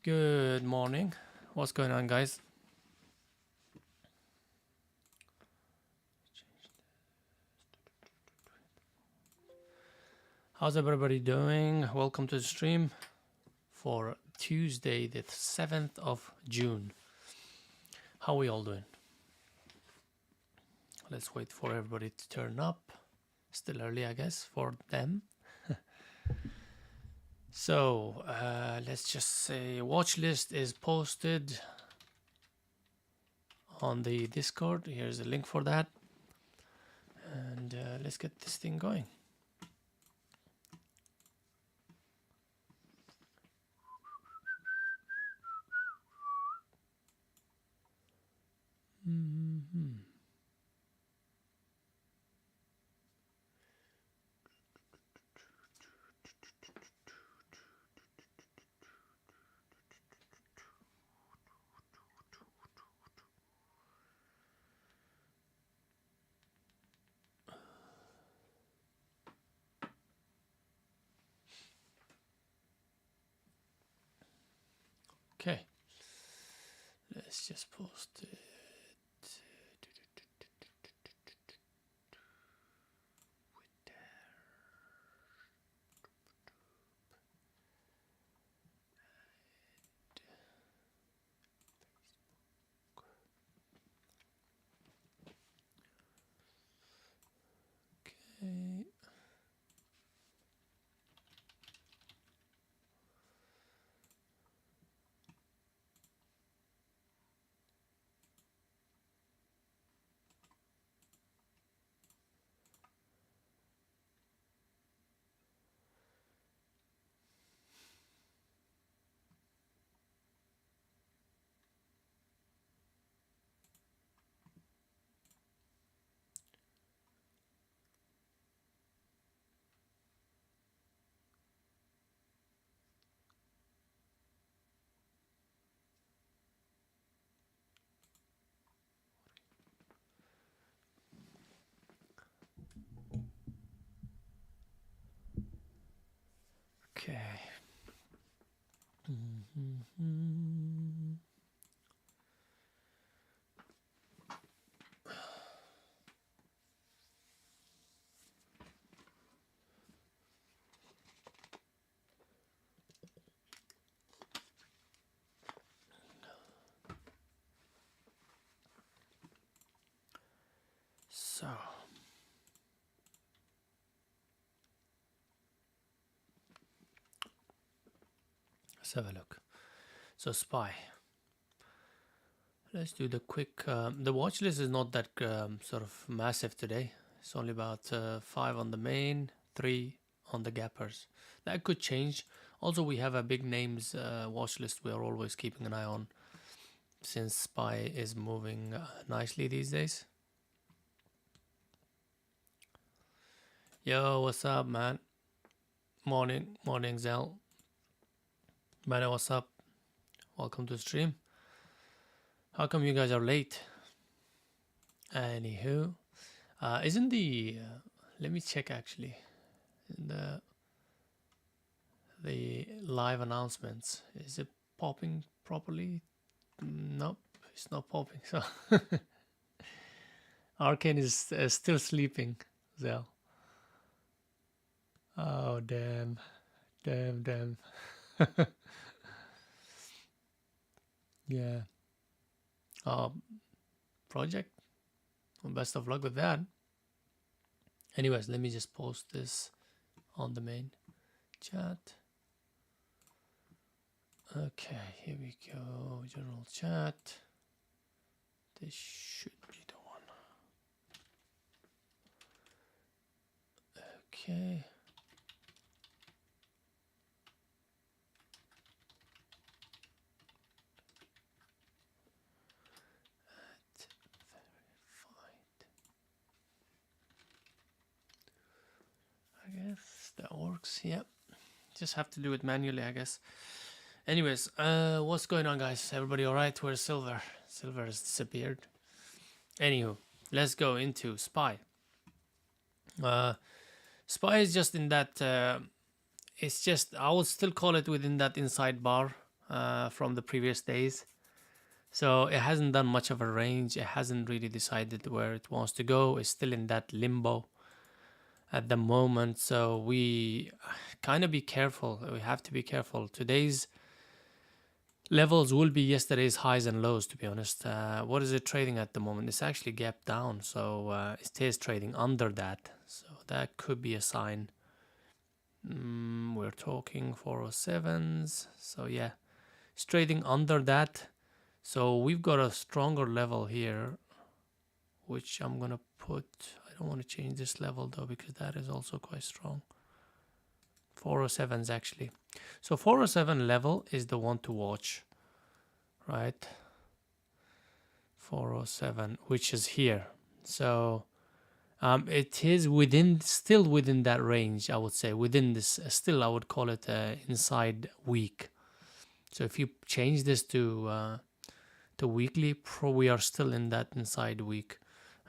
Good morning. What's going on, guys? How's everybody doing? Welcome to the stream for Tuesday, the 7th of June. How are we all doing? Let's wait for everybody to turn up. Still early, I guess, for them. So, let's just say watch list is posted on the Discord. Here's a link for that. And let's get this thing going. Okay, let's just post it. Okay. Okay. So, let's have a look. So, SPY. Let's do the quick. The watch list is not that sort of massive today. It's only about 5 on the main, 3 on the gappers. That could change. Also, we have a big names watch list we are always keeping an eye on, since SPY is moving nicely these days. Yo, what's up, man? Morning, Zell. Man, what's up? Welcome to the stream. How come you guys are late? Anywho, isn't the let me check actually in the live announcements, is it popping properly? Nope, it's not popping. So Arcane is still sleeping, Zell. Oh damn. Yeah. Project, well, best of luck with that. Anyways, let me just post this on the main chat. Okay, here we go. General chat. This should be the one. Okay. I guess that works. Yep. Just have to do it manually, I guess. Anyways, what's going on, guys? Everybody all right? Where's Silver? Silver has disappeared. Anywho, let's go into SPY. SPY is just in that. It's just, I would still call it within that inside bar from the previous days. So it hasn't done much of a range. It hasn't really decided where it wants to go. It's still in that limbo at the moment. So we kind of be careful. We have to be careful. Today's levels will be yesterday's highs and lows, to be honest. What is it trading at the moment? It's actually gapped down. So it stays trading under that. So that could be a sign. We're talking 407s. So yeah, it's trading under that. So we've got a stronger level here, which I'm going to put, I don't want to change this level though, because that is also quite strong. 407s actually. So 407 level is the one to watch, right? 407, which is here. So it is still within that range, I would say. Within this, still I would call it inside week. So if you change this to weekly, we are still in that inside week.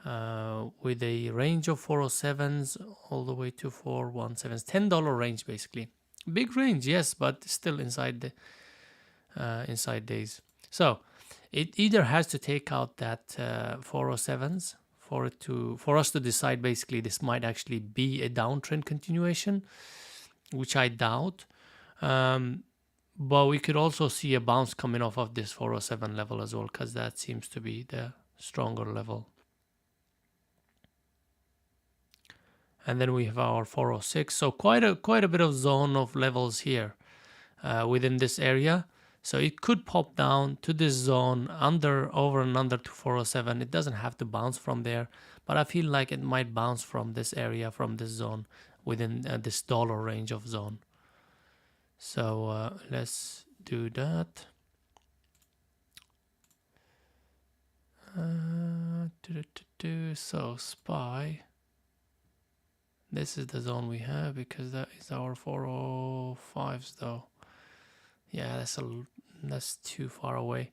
With a range of 407s all the way to 417s, $10 range basically. Big range, yes, but still inside the inside days. So it either has to take out that 407s for us to decide basically this might actually be a downtrend continuation, which I doubt. But we could also see a bounce coming off of this 407 level as well, because that seems to be the stronger level. And then we have our 406. So quite a bit of zone of levels here within this area. So it could pop down to this zone over and under to 407. It doesn't have to bounce from there, but I feel like it might bounce from this area, from this zone within this dollar range of zone. So let's do that. So SPY. This is the zone we have because that is our 405s though. Yeah, that's too far away.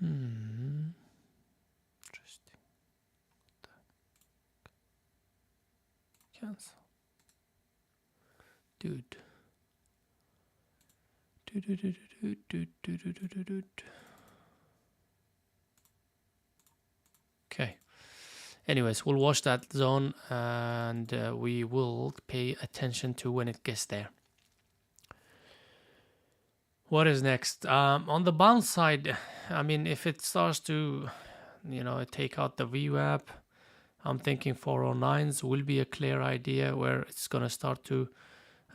Interesting. Cancel. Dude. Okay. Anyways, we'll watch that zone and we will pay attention to when it gets there. What is next? On the bounce side, I mean, if it starts to, take out the VWAP, I'm thinking 409s will be a clear idea where it's going to start to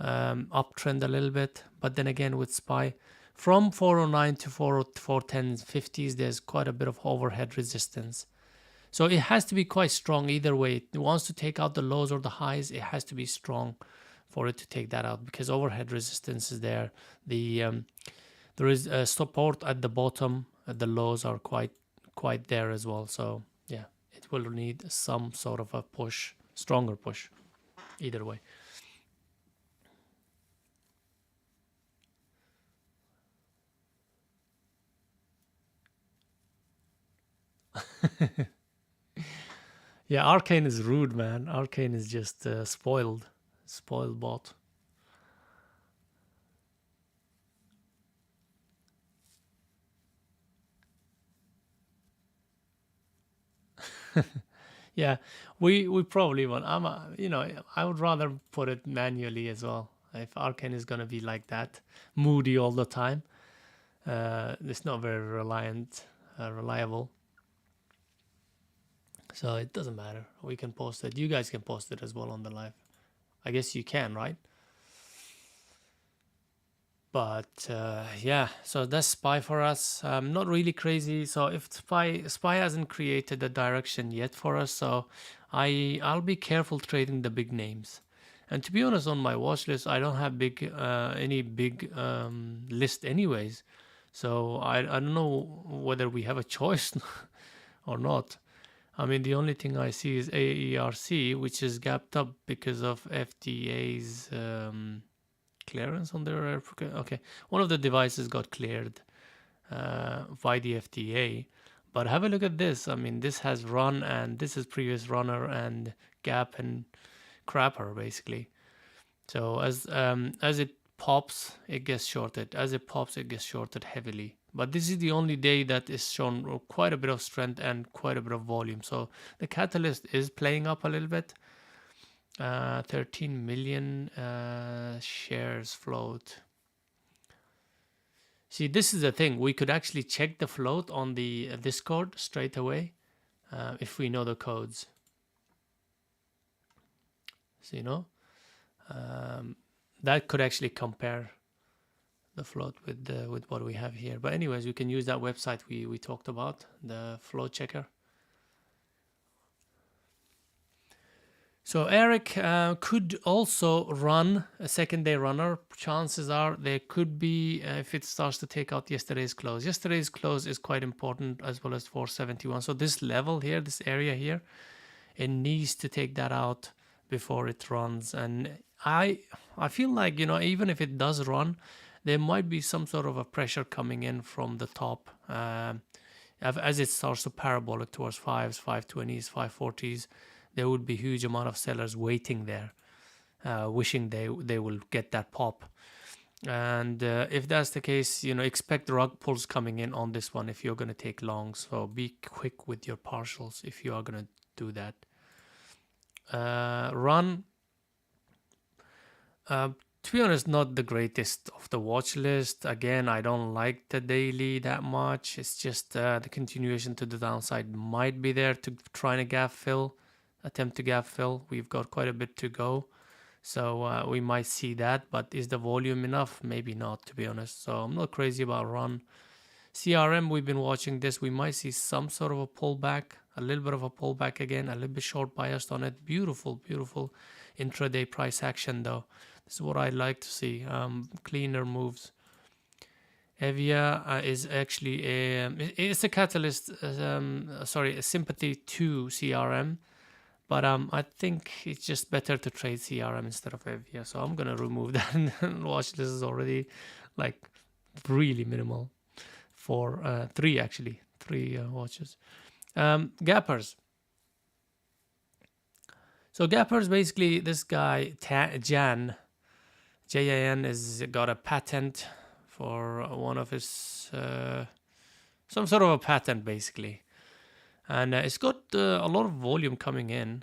uptrend a little bit. But then again, with SPY, from 409 to 410s, 50s, there's quite a bit of overhead resistance. So it has to be quite strong either way. It wants to take out the lows or the highs. It has to be strong for it to take that out because overhead resistance is there. There is a support at the bottom. The lows are quite there as well. So yeah, it will need some sort of a push, stronger push, either way. Yeah, Arcane is rude, man. Arcane is just spoiled bot. Yeah, we probably want. I would rather put it manually as well. If Arcane is gonna be like that, moody all the time, it's not very reliable. So it doesn't matter. We can post it. You guys can post it as well on the live. I guess you can, right? But yeah, so that's SPY for us. Not really crazy. So if SPY hasn't created a direction yet for us, so I'll be careful trading the big names. And to be honest, on my watch list, I don't have any big list anyways. So I don't know whether we have a choice or not. I mean, the only thing I see is AERC, which is gapped up because of FDA's clearance on their okay. One of the devices got cleared by the FDA, but have a look at this. I mean, this has run, and this is previous runner and gap and crapper basically. So as it pops, it gets shorted. As it pops, it gets shorted heavily. But this is the only day that is shown quite a bit of strength and quite a bit of volume. So the catalyst is playing up a little bit. 13 million shares float. See, this is the thing. We could actually check the float on the Discord straight away if we know the codes. So, you know, that could actually compare the float with what we have here. But anyways, we can use that website we talked about, the float checker. So AERC could also run a second day runner. Chances are there could be if it starts to take out yesterday's close. Yesterday's close is quite important, as well as 471. So this level here, this area here, it needs to take that out before it runs. And I feel like, you know, even if it does run, there might be some sort of a pressure coming in from the top as it starts to parabolic towards 5s, 520s, 540s. There would be a huge amount of sellers waiting there, wishing they will get that pop. And if that's the case, you know, expect rug pulls coming in on this one if you're going to take longs. So be quick with your partials if you are going to do that. Run. To be honest, not the greatest of the watch list. Again, I don't like the daily that much. It's just the continuation to the downside might be there to try and gap fill. Attempt to gap fill. We've got quite a bit to go, so we might see that, but is the volume enough? Maybe not, to be honest. So I'm not crazy about run. CRM, we've been watching this. We might see some sort of a pullback, a little bit of a pullback again, a little bit short biased on it. Beautiful intraday price action though. This is what I like to see. Cleaner moves. Evia is actually it's a catalyst, a sympathy to CRM. But I think it's just better to trade CRM instead of Evia. So I'm going to remove that and watch this is already like really minimal for three watches. Gappers. So Gappers, basically this guy, Jan, Jan has got a patent for one of his, some sort of a patent basically. And it's got a lot of volume coming in.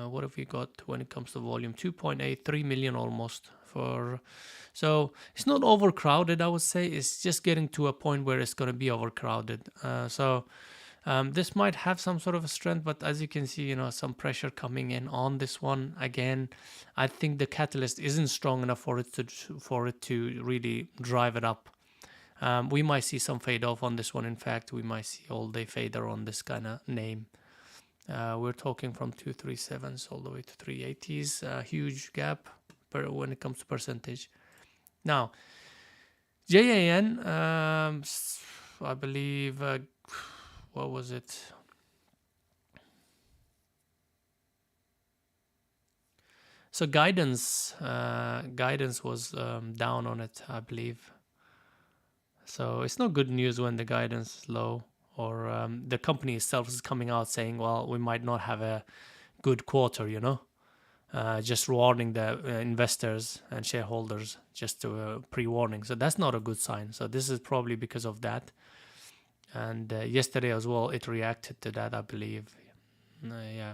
What have we got when it comes to volume? 2.83 million almost. So it's not overcrowded, I would say. It's just getting to a point where it's going to be overcrowded. So this might have some sort of a strength, but as you can see, you know, some pressure coming in on this one. Again, I think the catalyst isn't strong enough for it to really drive it up. We might see some fade off on this one. In fact, we might see all day fader on this kind of name. We're talking from 237s all the way to 380s. Huge gap when it comes to percentage. Now, JAN, I believe, what was it? So guidance was down on it, I believe. So it's not good news when the guidance is low, or the company itself is coming out saying, well, we might not have a good quarter, you know, just warning the investors and shareholders, just to pre-warning. So that's not a good sign. So this is probably because of that. And yesterday as well, it reacted to that, I believe. Yeah.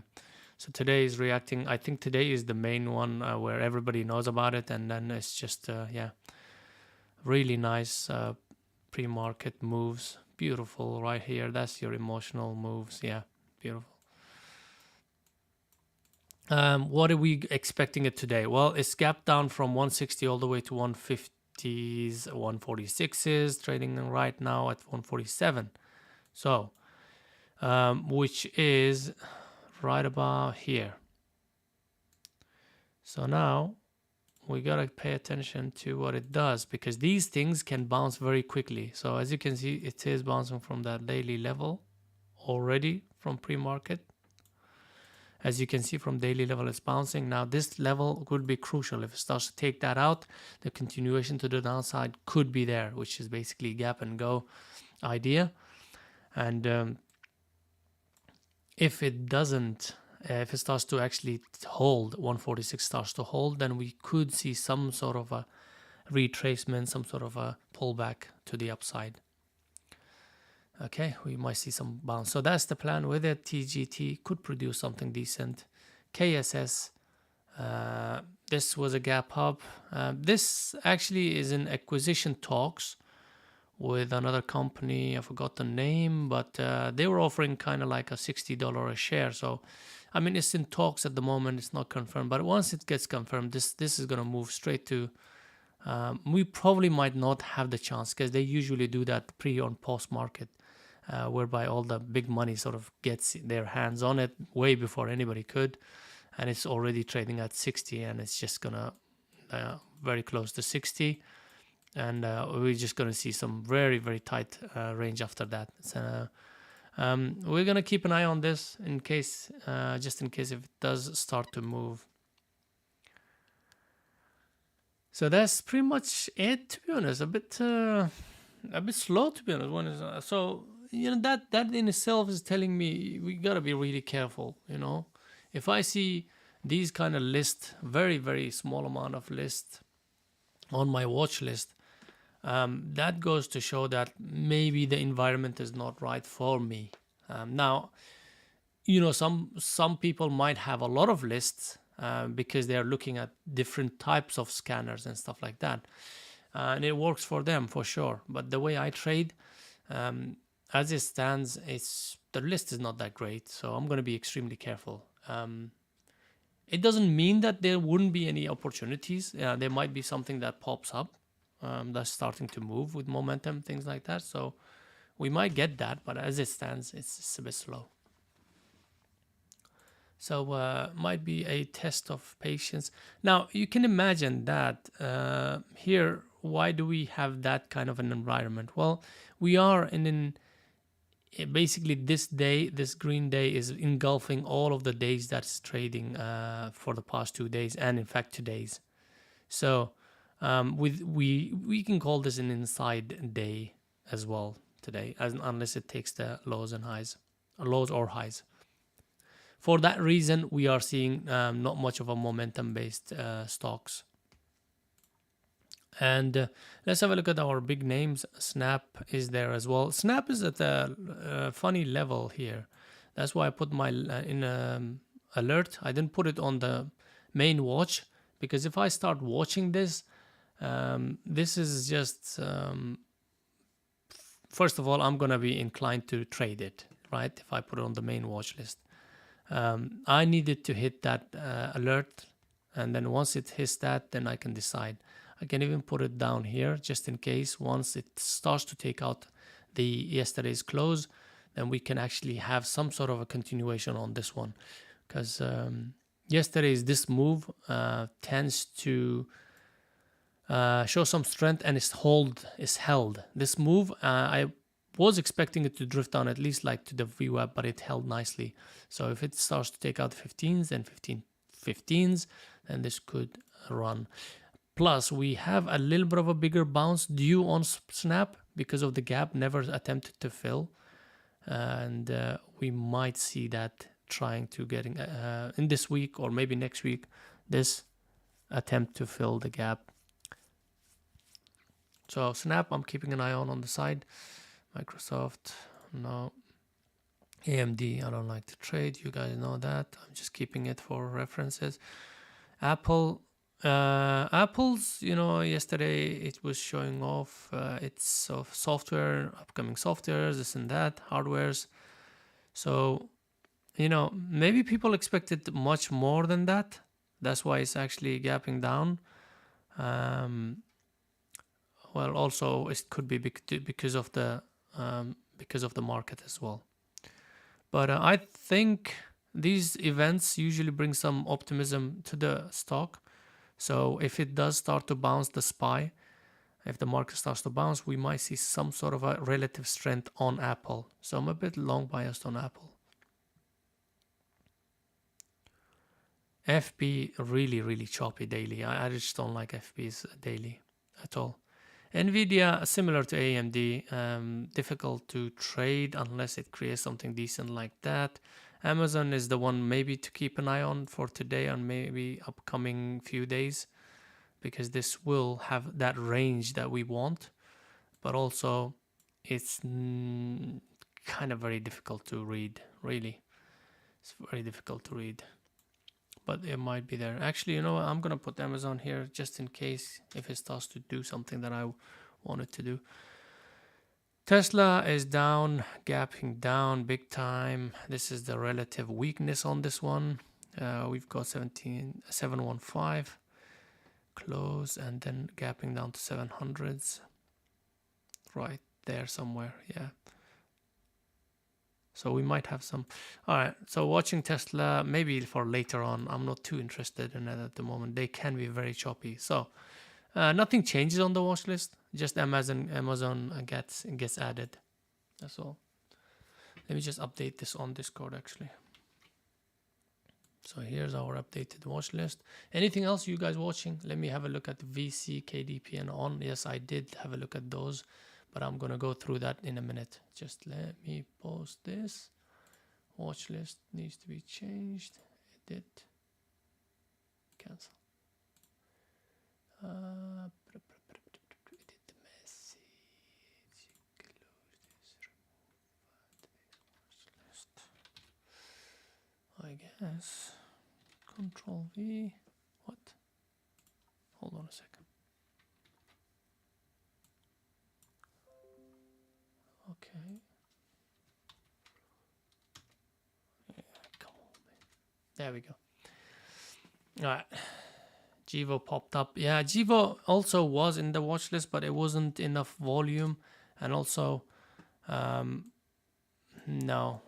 So today is reacting. I think today is the main one where everybody knows about it. And then it's just, really nice pre-market moves. Beautiful right here. That's your emotional moves. Yeah, beautiful. What are we expecting it today? Well, it's gapped down from 160 all the way to 150s, 146s, trading right now at 147. So, which is right about here. So now we gotta pay attention to what it does, because these things can bounce very quickly. So as you can see, it is bouncing from that daily level already from pre-market. As you can see from daily level, it's bouncing. Now this level could be crucial. If it starts to take that out, the continuation to the downside could be there, which is basically gap and go idea. And if it doesn't, if it starts to actually hold, 146 starts to hold, then we could see some sort of retracement, some sort of a pullback to the upside. Okay, we might see some bounce. So that's the plan with it. TGT could produce something decent. KSS, this was a gap up. This actually is in acquisition talks with another company. I forgot the name, but they were offering kind of like a $60 a share. So, I mean, it's in talks at the moment. It's not confirmed, but once it gets confirmed, this is going to move straight to. We probably might not have the chance because they usually do that pre or post market, whereby all the big money sort of gets their hands on it way before anybody could, and it's already trading at 60, and it's just gonna very close to 60, and we're just gonna see some very, very tight range after that. So we're gonna keep an eye on this in case, just in case if it does start to move. So that's pretty much it, to be honest. A bit slow, to be honest. So that in itself is telling me we gotta be really careful. If I see these kind of lists, very, very small amount of lists on my watch list, that goes to show that maybe the environment is not right for me. Now, some people might have a lot of lists because they're looking at different types of scanners and stuff like that, and it works for them for sure. But the way I trade, as it stands, the list is not that great, so I'm going to be extremely careful. It doesn't mean that there wouldn't be any opportunities. There might be something that pops up that's starting to move with momentum, things like that. So we might get that, but as it stands, it's a bit slow. So might be a test of patience. Now, you can imagine that here, why do we have that kind of an environment? Well, we are basically this day, this green day is engulfing all of the days that's trading for the past 2 days, and in fact today's. So we can call this an inside day as well today, unless it takes the lows and highs, lows or highs. For that reason, we are seeing not much of a momentum-based stocks. And let's have a look at our big names. Snap is there as well. Snap is at a funny level here. That's why I put my alert. I didn't put it on the main watch, because if I start watching this, this is just... first of all, I'm going to be inclined to trade it, right? If I put it on the main watch list. I needed to hit that alert, and then once it hits that, then I can decide. I can even put it down here just in case. Once it starts to take out the yesterday's close, then we can actually have some sort of a continuation on this one, because yesterday's this move tends to show some strength, and is held. This move, I was expecting it to drift down at least like to the VWAP, but it held nicely. So if it starts to take out 15s and 15s, then this could run. Plus, we have a little bit of a bigger bounce due on Snap because of the gap never attempted to fill. And we might see that trying to getting in this week or maybe next week, this attempt to fill the gap. So Snap, I'm keeping an eye on the side. Microsoft, no. AMD, I don't like to trade. You guys know that. I'm just keeping it for references. Apple, Apple's, yesterday it was showing off its software, upcoming softwares, this and that, hardwares. So, maybe people expected much more than that. That's why it's actually gapping down. Well, also it could be because of the market as well. But I think these events usually bring some optimism to the stock. So if it does start to bounce the SPY, if the market starts to bounce, we might see some sort of a relative strength on Apple. So I'm a bit long biased on Apple. FB, really, really choppy daily. I just don't like FB's daily at all. Nvidia, similar to AMD, difficult to trade unless it creates something decent like that. Amazon is the one maybe to keep an eye on for today and maybe upcoming few days. because this will have that range that we want, but also it's kind of very difficult to read, really. It's very difficult to read, but it might be there. Actually, you know what? I'm gonna put Amazon here just in case if it starts to do something that I want it to do. Tesla is down, gapping down big time. This is the relative weakness on this one. We've got 715 close and then gapping down to 700s right there somewhere. Yeah, so we might have some. All right, so watching Tesla maybe for later on. I'm not too interested in it at the moment. They can be very choppy. So nothing changes on the watch list, just Amazon gets added. That's all. Let me just update this on Discord actually. So here's our updated watch list. Anything else you guys watching? Let me have a look at VC, KDP and on. Yes, I did have a look at those, but I'm gonna go through that in a minute. Just let me post this. Watch list needs to be changed. Edit. Cancel. Edit the message. Close this. Remove that. Watch list. I guess. Control V. What? Hold on a second. Okay. Yeah, come on, man. There we go. All right. Jivo popped up. Yeah, Jivo also was in the watch list, but it wasn't enough volume. And also, no,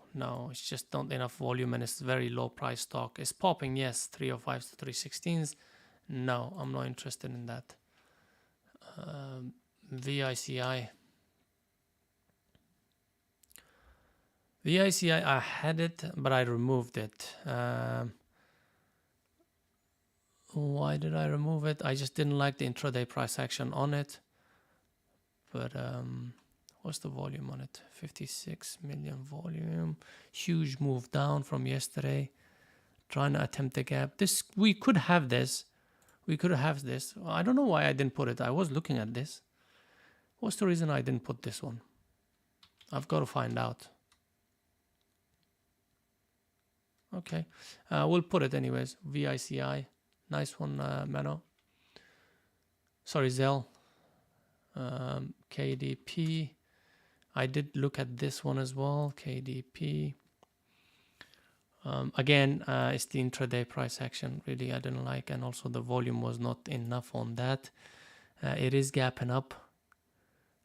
it's just not enough volume and it's very low price stock. It's popping, yes, 305s to 316s. No, I'm not interested in that. VICI. VICI, I had it, but I removed it. Why did I remove it? I just didn't like the intraday price action on it. But what's the volume on it? 56 million volume. Huge move down from yesterday. Trying to attempt the gap. This, we could have this. We could have this. I don't know why I didn't put it. I was looking at this. What's the reason I didn't put this one? I've got to find out. Okay. We'll put it anyways. VICI. Nice one, Mano. Sorry, Zell. KDP. I did look at this one as well. KDP. Again, it's the intraday price action. Really, I didn't like. And also the volume was not enough on that. It is gapping up.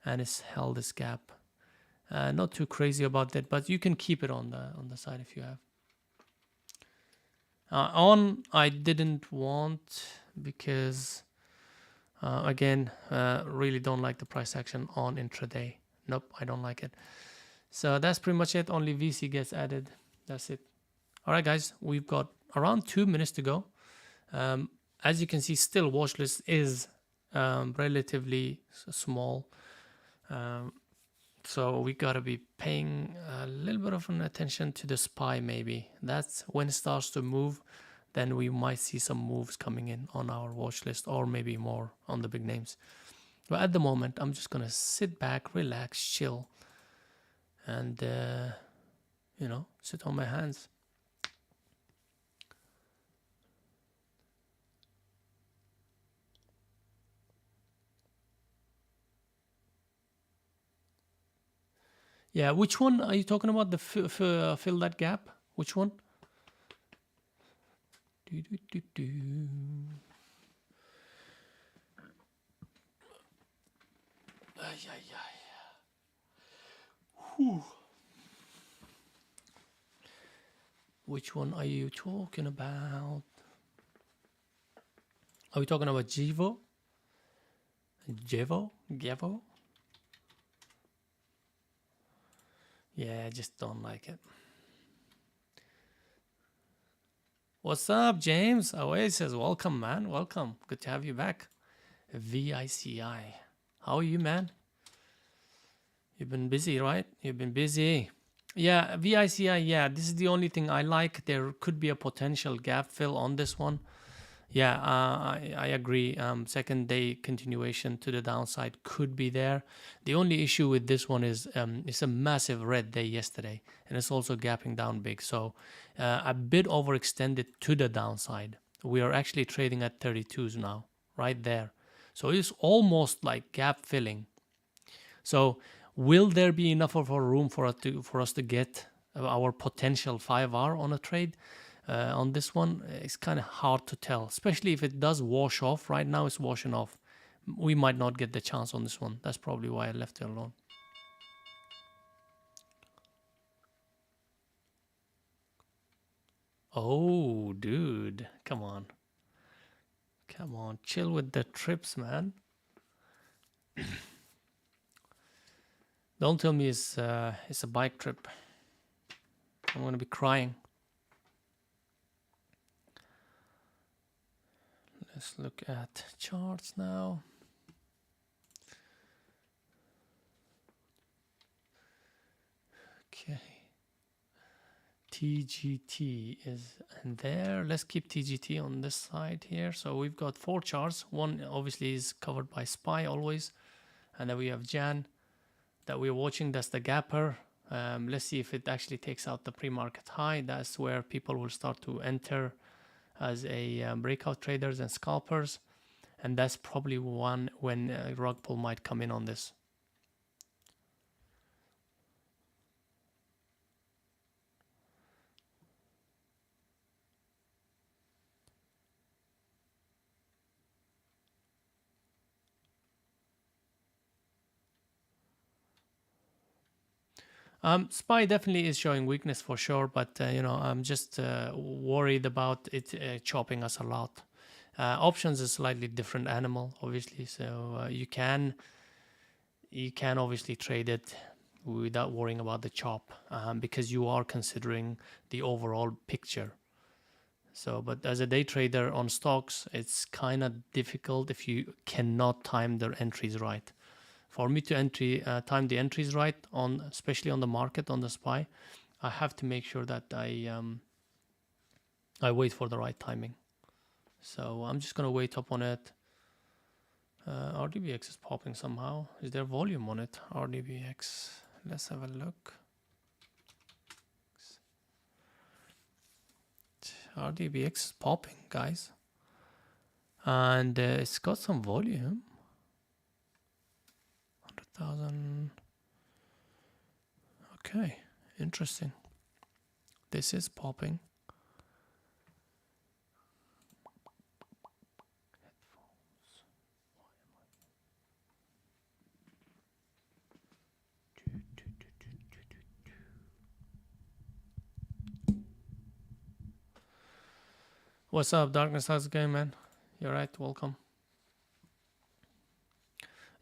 And it's held this gap. Not too crazy about that. But you can keep it on the side if you have. On, I didn't want because, again, really don't like the price action on intraday. Nope, I don't like it. So that's pretty much it. Only VC gets added. That's it. All right, guys, we've got around 2 minutes to go. As you can see, still watch list is relatively small. So we gotta be paying a little bit of an attention to the SPY maybe. That's when it starts to move, then we might see some moves coming in on our watch list or maybe more on the big names. But at the moment, I'm just gonna sit back, relax, chill, and you know, sit on my hands. Yeah, which one are you talking about? The fill that gap? Which one? Which one are you talking about? Are we talking about Jivo? Gevo? Yeah, I just don't like it. What's up, James? Away says, welcome, man. Welcome. Good to have you back. VICI. How are you, man? You've been busy, right? You've been busy. Yeah, VICI, yeah. This is the only thing I like. There could be a potential gap fill on this one. Yeah, I agree. Second day continuation to the downside could be there. The only issue with this one is it's a massive red day yesterday, and it's also gapping down big. So a bit overextended to the downside. We are actually trading at 32s now, right there. So it's almost like gap filling. So will there be enough of a room for us to get our potential 5R on a trade? On this one, it's kind of hard to tell, especially if it does wash off. Right now, it's washing off. We might not get the chance on this one. That's probably why I left it alone. Oh, dude, come on, chill with the trips, man. Don't tell me it's a bike trip. I'm gonna be crying. Let's look at charts now. Okay. TGT is in there. Let's keep TGT on this side here. So we've got 4 charts. One obviously is covered by SPY always. And then we have Jan that we're watching. That's the gapper. Let's see if it actually takes out the pre-market high. That's where people will start to enter as a breakout traders and scalpers. And that's probably one when rug pull might come in on this. SPY definitely is showing weakness for sure, but I'm just worried about it chopping us a lot. Options is slightly different animal, obviously, so you can obviously trade it without worrying about the chop because you are considering the overall picture. So, but as a day trader on stocks, it's kind of difficult if you cannot time their entries right. For me to time the entries right on, especially on the market on the SPY, I have to make sure that I wait for the right timing. So I'm just gonna wait up on it. RDBX is popping somehow. Is there volume on it? RDBX. Let's have a look. RDBX is popping, guys, and it's got some volume. 100,000. Okay, interesting. This is popping. What's up, Darkness? How's it going, man? You're right. Welcome.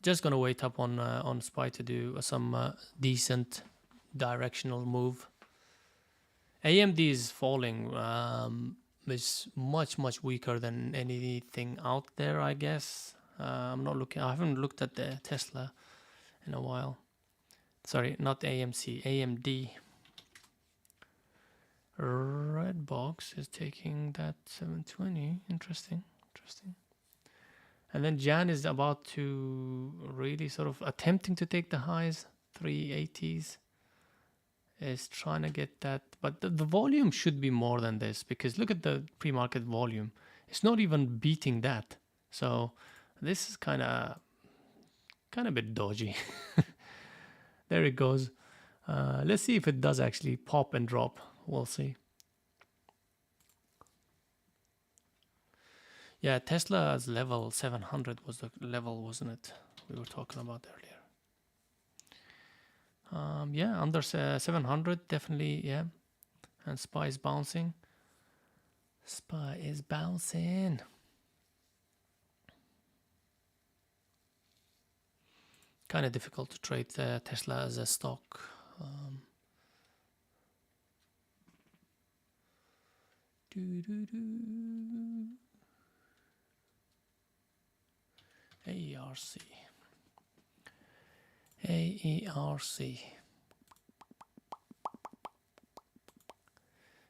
Just gonna wait up on SPY to do some decent directional move. AMD is falling. Is much weaker than anything out there, I guess. I'm not looking. I haven't looked at the Tesla in a while. Sorry, not AMC. AMD. Red box is taking that 720. Interesting. And then Jan is about to really sort of attempting to take the highs, 380s. Is trying to get that, but the volume should be more than this because look at the pre-market volume. It's not even beating that. So this is kind of a bit dodgy. There it goes. Let's see if it does actually pop and drop. We'll see. Yeah, Tesla's level 700 was the level, wasn't it? We were talking about earlier. Yeah, under 700, definitely, yeah. And SPY is bouncing. SPY is bouncing. Kind of difficult to trade Tesla as a stock. AERC. AERC.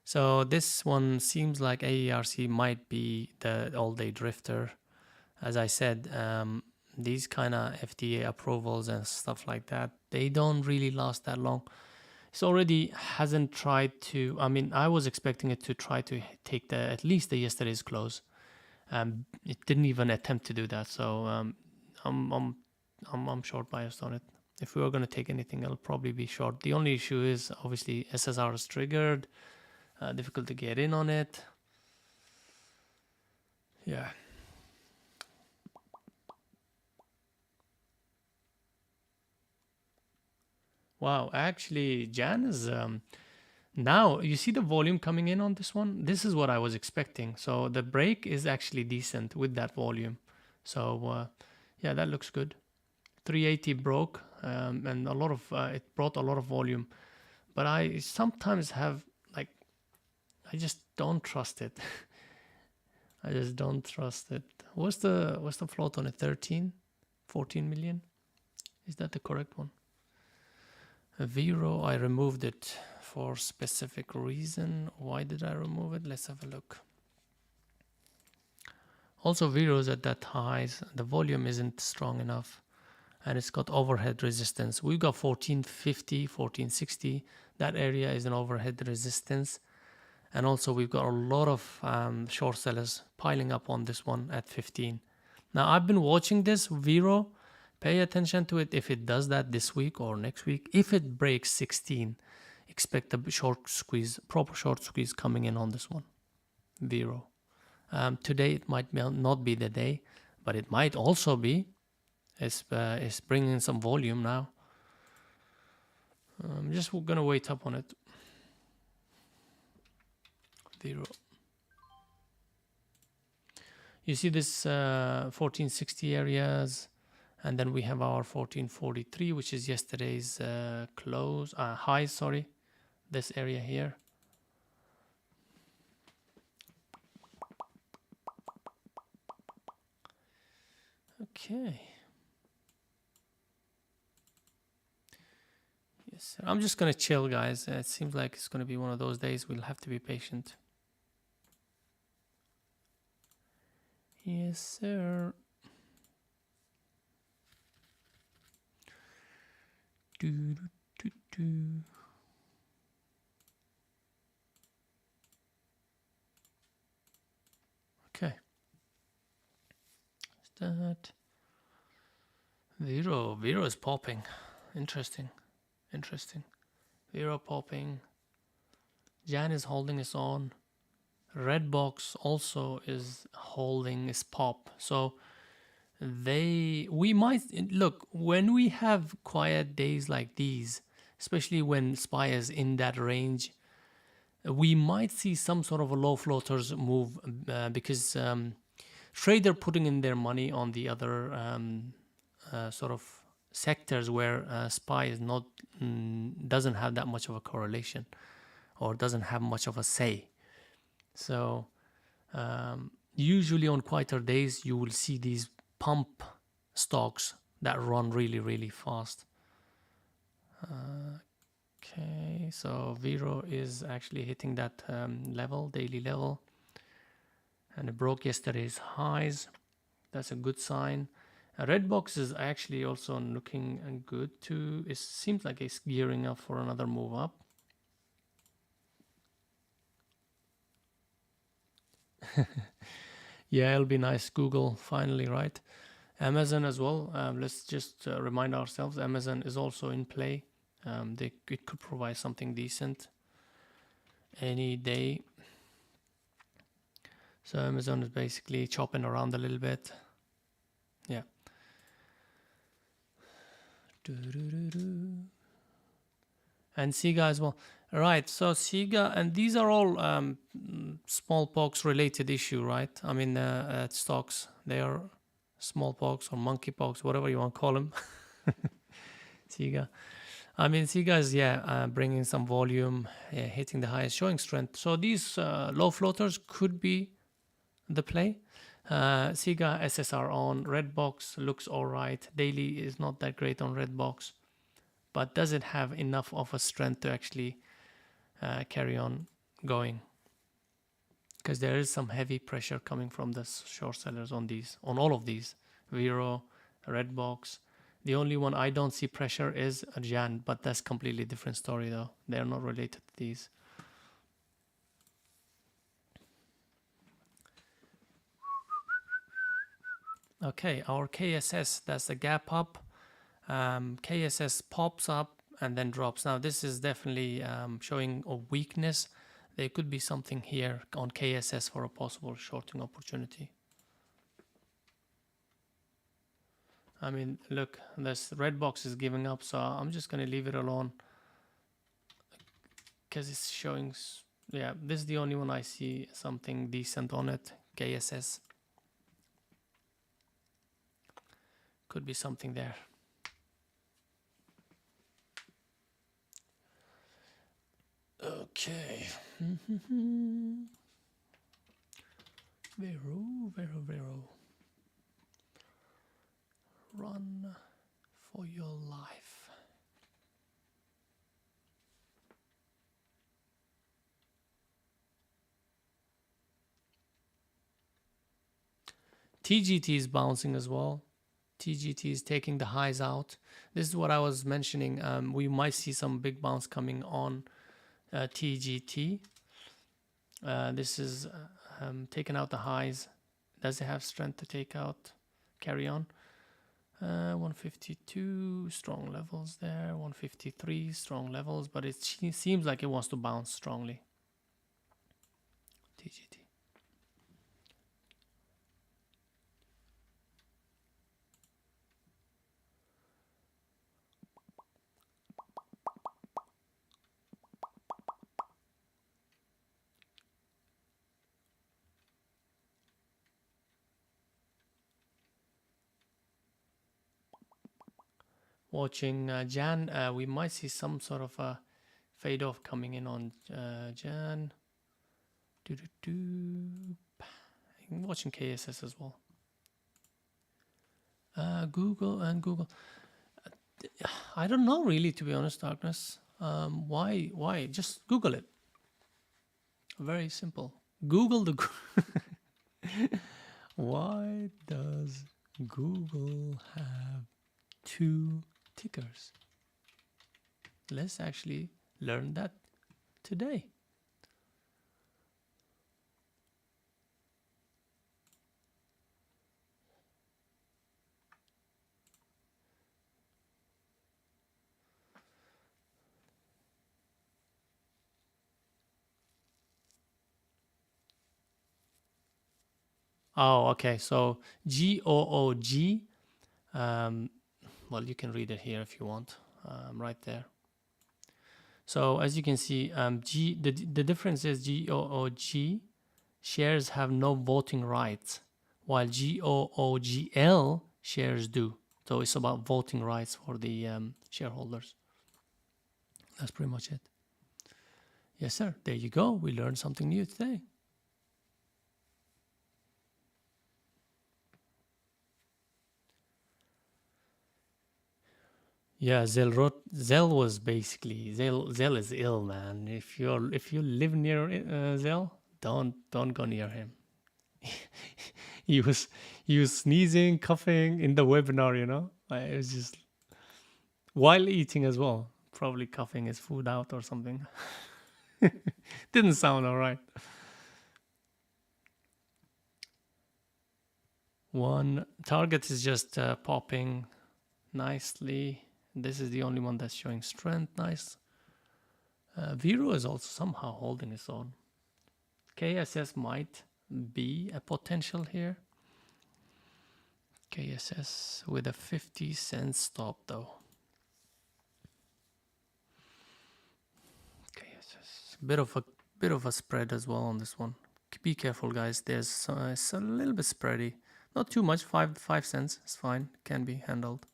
So this one seems like AERC might be the all-day drifter. As I said, these kind of FDA approvals and stuff like that, they don't really last that long. It's already hasn't tried to. I mean, I was expecting it to try to take at least the yesterday's close. It didn't even attempt to do that. So I'm I'm I'm short biased on it. If we were going to take anything, it'll probably be short. The only issue is obviously SSR is triggered. Difficult to get in on it. Yeah. Wow. Actually, Jan is now you see the volume coming in on this one. This is what I was expecting. So the break is actually decent with that volume. So yeah, that looks good. 380 broke and a lot of it brought a lot of volume, but I sometimes have like I just don't trust it. I just don't trust it. What's the float on it? 13, 14 million? Is that the correct one? Vero, I removed it for specific reason. Why did I remove it? Let's have a look. Also, Vero's at that highs. The volume isn't strong enough. And it's got overhead resistance. We've got 1450, 1460. That area is an overhead resistance. And also we've got a lot of short sellers piling up on this one at 15. Now I've been watching this Vero. Pay attention to it if it does that this week or next week. If it breaks 16, expect a short squeeze, proper short squeeze coming in on this one. Vero. Today it might not be the day, but it might also be. It's bringing some volume now. I'm just gonna wait up on it. Vero. You see this 1460 areas, and then we have our 1443, which is yesterday's close high. Sorry, this area here. Okay. Yes, I'm just gonna chill, guys. It seems like it's gonna be one of those days. We'll have to be patient. Yes, sir. Okay. Is that Vero? Vero is popping. Interesting. Vero popping. Jan is holding its own. Redbox also is holding its pop. So we might look when we have quiet days like these, especially when SPY is in that range, we might see some sort of a low floaters move because trader putting in their money on the other sort of sectors where SPY is not doesn't have that much of a correlation or doesn't have much of a say. So usually on quieter days you will see these pump stocks that run really fast. Okay, so Vero is actually hitting that level, daily level, and it broke yesterday's highs. That's a good sign. Redbox is actually also looking good too. It seems like it's gearing up for another move up. Yeah, it'll be nice. Google finally, right? Amazon as well. Let's just remind ourselves Amazon is also in play. It could provide something decent any day. So Amazon is basically chopping around a little bit. Yeah. And Sega as well. Right, so Sega, and these are all smallpox related issue, right? I mean, stocks, they are smallpox or monkeypox, whatever you want to call them. Sega. I mean, Sega is, bringing some volume, hitting the highest, showing strength. So these low floaters could be the play. Sega SSR on, Redbox looks all right. Daily is not that great on Redbox, but does it have enough of a strength to actually carry on going, because there is some heavy pressure coming from the short sellers on all of these. Vero, Redbox. The only one I don't see pressure is Jan, but that's completely different story though. They're not related to these. Okay, our KSS, that's the gap up. KSS pops up and then drops. Now this is definitely showing a weakness. There could be something here on KSS for a possible shorting opportunity. I mean, look, this red box is giving up, so I'm just going to leave it alone because it's showing, yeah, this is the only one I see something decent on it. KSS. Could be something there. Okay. Vero. Run for your life. TGT is bouncing as well. TGT is taking the highs out. This is what I was mentioning. We might see some big bounce coming on TGT. This is taking out the highs. Does it have strength to take out? Carry on. 152 strong levels there. 153 strong levels, but it seems like it wants to bounce strongly. TGT. Watching Jan, we might see some sort of a fade off coming in on Jan. Watching KSS as well. Google. I don't know really, to be honest, Darkness. Why? Just Google it. Very simple. Google the. Why does Google have 2 tickers? Let's actually learn that today. Oh, okay. So GOOG. Well, you can read it here if you want. Right there. So as you can see, the difference is GOOG shares have no voting rights, while GOOGL shares do. So it's about voting rights for the shareholders. That's pretty much it. Yes, sir. There you go. We learned something new today. Yeah, Zell was basically Zell is ill, man. If you live near Zell, don't go near him. he was sneezing, coughing in the webinar, you know. It was just while eating as well, probably coughing his food out or something. Didn't sound all right. One target is just popping nicely. This is the only one that's showing strength. Nice. Vero is also somehow holding its own. KSS might be a potential here. KSS with a 50-cent stop though. KSS, bit of a spread as well on this one. Be careful, guys. There's it's a little bit spready. Not too much. 5 cents. It's fine. Can be handled.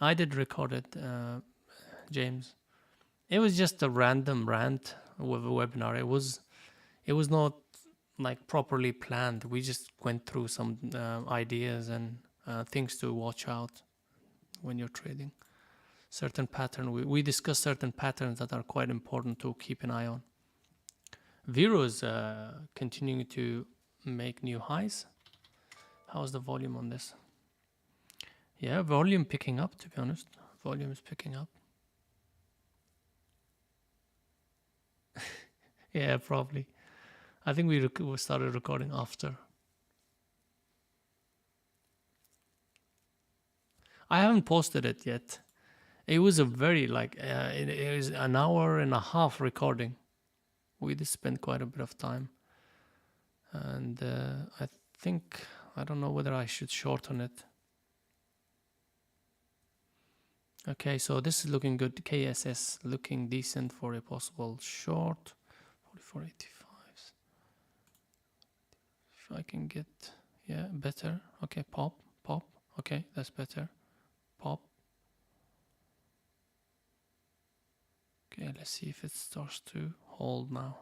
I did record it, James. it was just a random rant with a webinar. It was not like properly planned. We just went through some ideas and things to watch out when you're trading. Certain pattern. We discussed certain patterns that are quite important to keep an eye on. Vero is continuing to make new highs. How's the volume on this? Yeah, volume picking up, to be honest. Volume is picking up. Yeah, probably. I think we started recording after. I haven't posted it yet. It was a very it was an hour and a half recording. We did spend quite a bit of time. And I think, I don't know whether I should shorten it. Okay, so this is looking good. KSS looking decent for a possible short. 44.85s. If I can get, yeah, better. Okay, pop. Okay, that's better. Pop. Okay, let's see if it starts to hold now.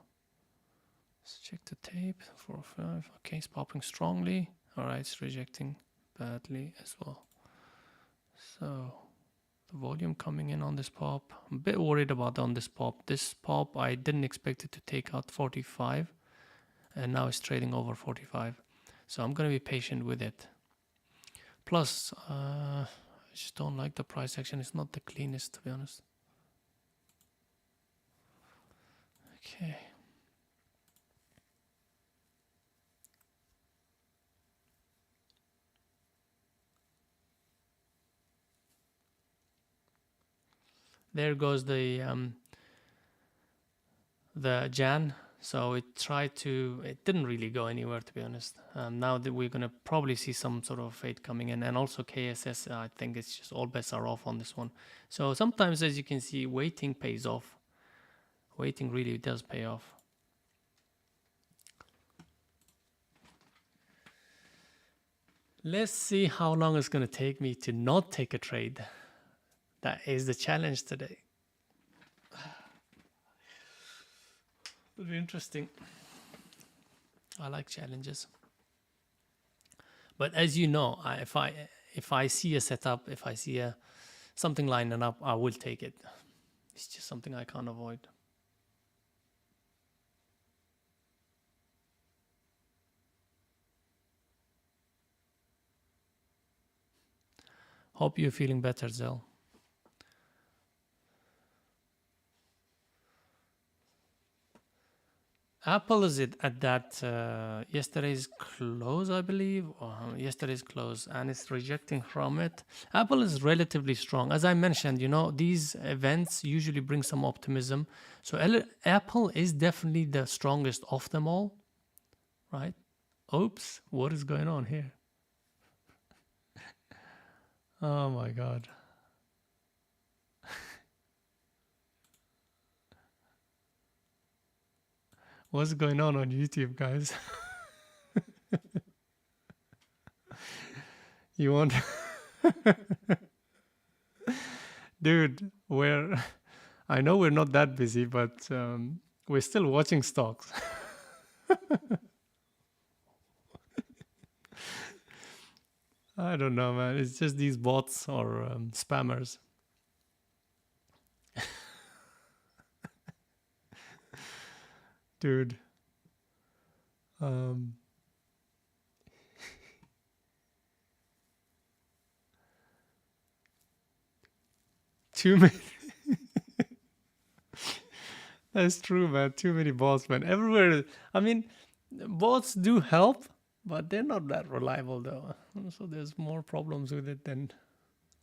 Let's check the tape. 4-5. Okay, it's popping strongly. All right, it's rejecting badly as well. So the volume coming in on this pop. I'm a bit worried about on this pop. This pop, I didn't expect it to take out 45, and now it's trading over 45. So I'm going to be patient with it. Plus, I just don't like the price action. It's not the cleanest, to be honest. Okay. There goes the Jan. So it didn't really go anywhere, to be honest. Now that we're going to probably see some sort of fade coming in, and also KSS, I think it's just all bets are off on this one. So sometimes, as you can see, waiting pays off. Waiting really does pay off. Let's see how long it's going to take me to not take a trade. That is the challenge today. It'll be interesting. I like challenges. But as you know, if I see a setup, if I see something lining up, I will take it. It's just something I can't avoid. Hope you're feeling better, Zell. Apple is at that yesterday's close, I believe, or yesterday's close, and it's rejecting from it. Apple is relatively strong. As I mentioned, these events usually bring some optimism. So Apple is definitely the strongest of them all, right? Oops, what is going on here? Oh my God. What's going on YouTube, guys? You want... Dude, I know we're not that busy, but we're still watching stocks. I don't know, man. It's just these bots or spammers. Dude. Too many. That's true, man. Too many bots, man. Everywhere. I mean, bots do help, but they're not that reliable, though. So there's more problems with it than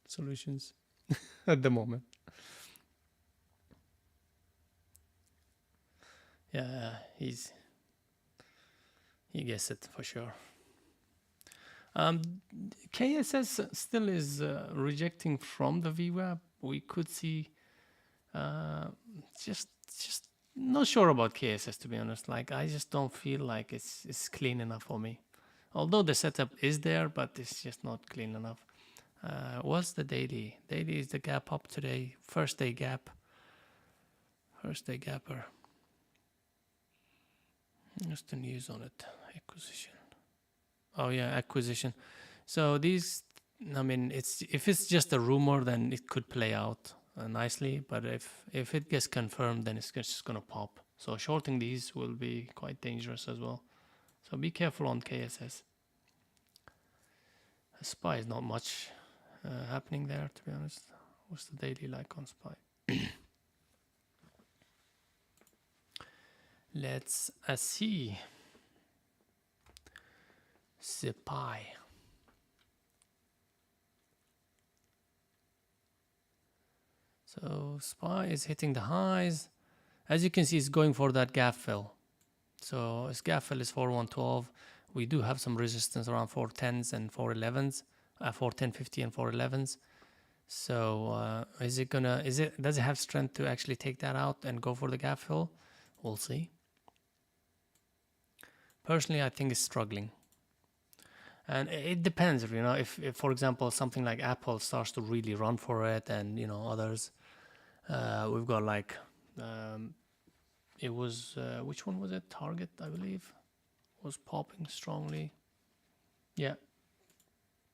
solutions at the moment. Yeah, he gets it for sure. KSS still is rejecting from the VWAP. We could see just not sure about KSS, to be honest. Like, I just don't feel like it's clean enough for me. Although the setup is there, but it's just not clean enough. What's the daily? Daily is the gap up today. First day gap. First day gapper. What's the news on it? Acquisition. Oh yeah, acquisition. So these, I mean, if it's just a rumor, then it could play out nicely. But if it gets confirmed, then it's just gonna pop. So shorting these will be quite dangerous as well. So be careful on KSS. SPY is not much happening there, to be honest. What's the daily like on SPY? Let's see. SPY. So SPY is hitting the highs. As you can see, it's going for that gap fill. So its gap fill is 4112. We do have some resistance around 410s and 411s, 410.50 and 411s. So does it have strength to actually take that out and go for the gap fill? We'll see. Personally, I think it's struggling. And it depends, if for example, something like Apple starts to really run for it, and others, we've got like, it was, which one was it? Target, I believe, was popping strongly. Yeah,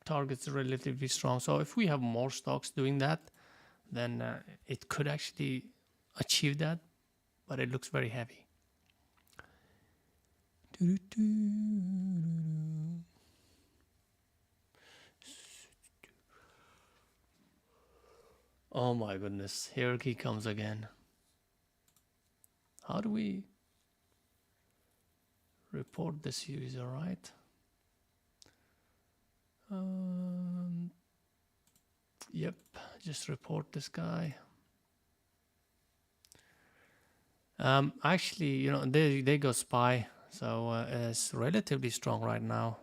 Target's relatively strong. So if we have more stocks doing that, then it could actually achieve that, but it looks very heavy. Oh my goodness, here he comes again. How do we report this user, right? Yep, just report this guy. Actually, they go SPY, so it's relatively strong right now.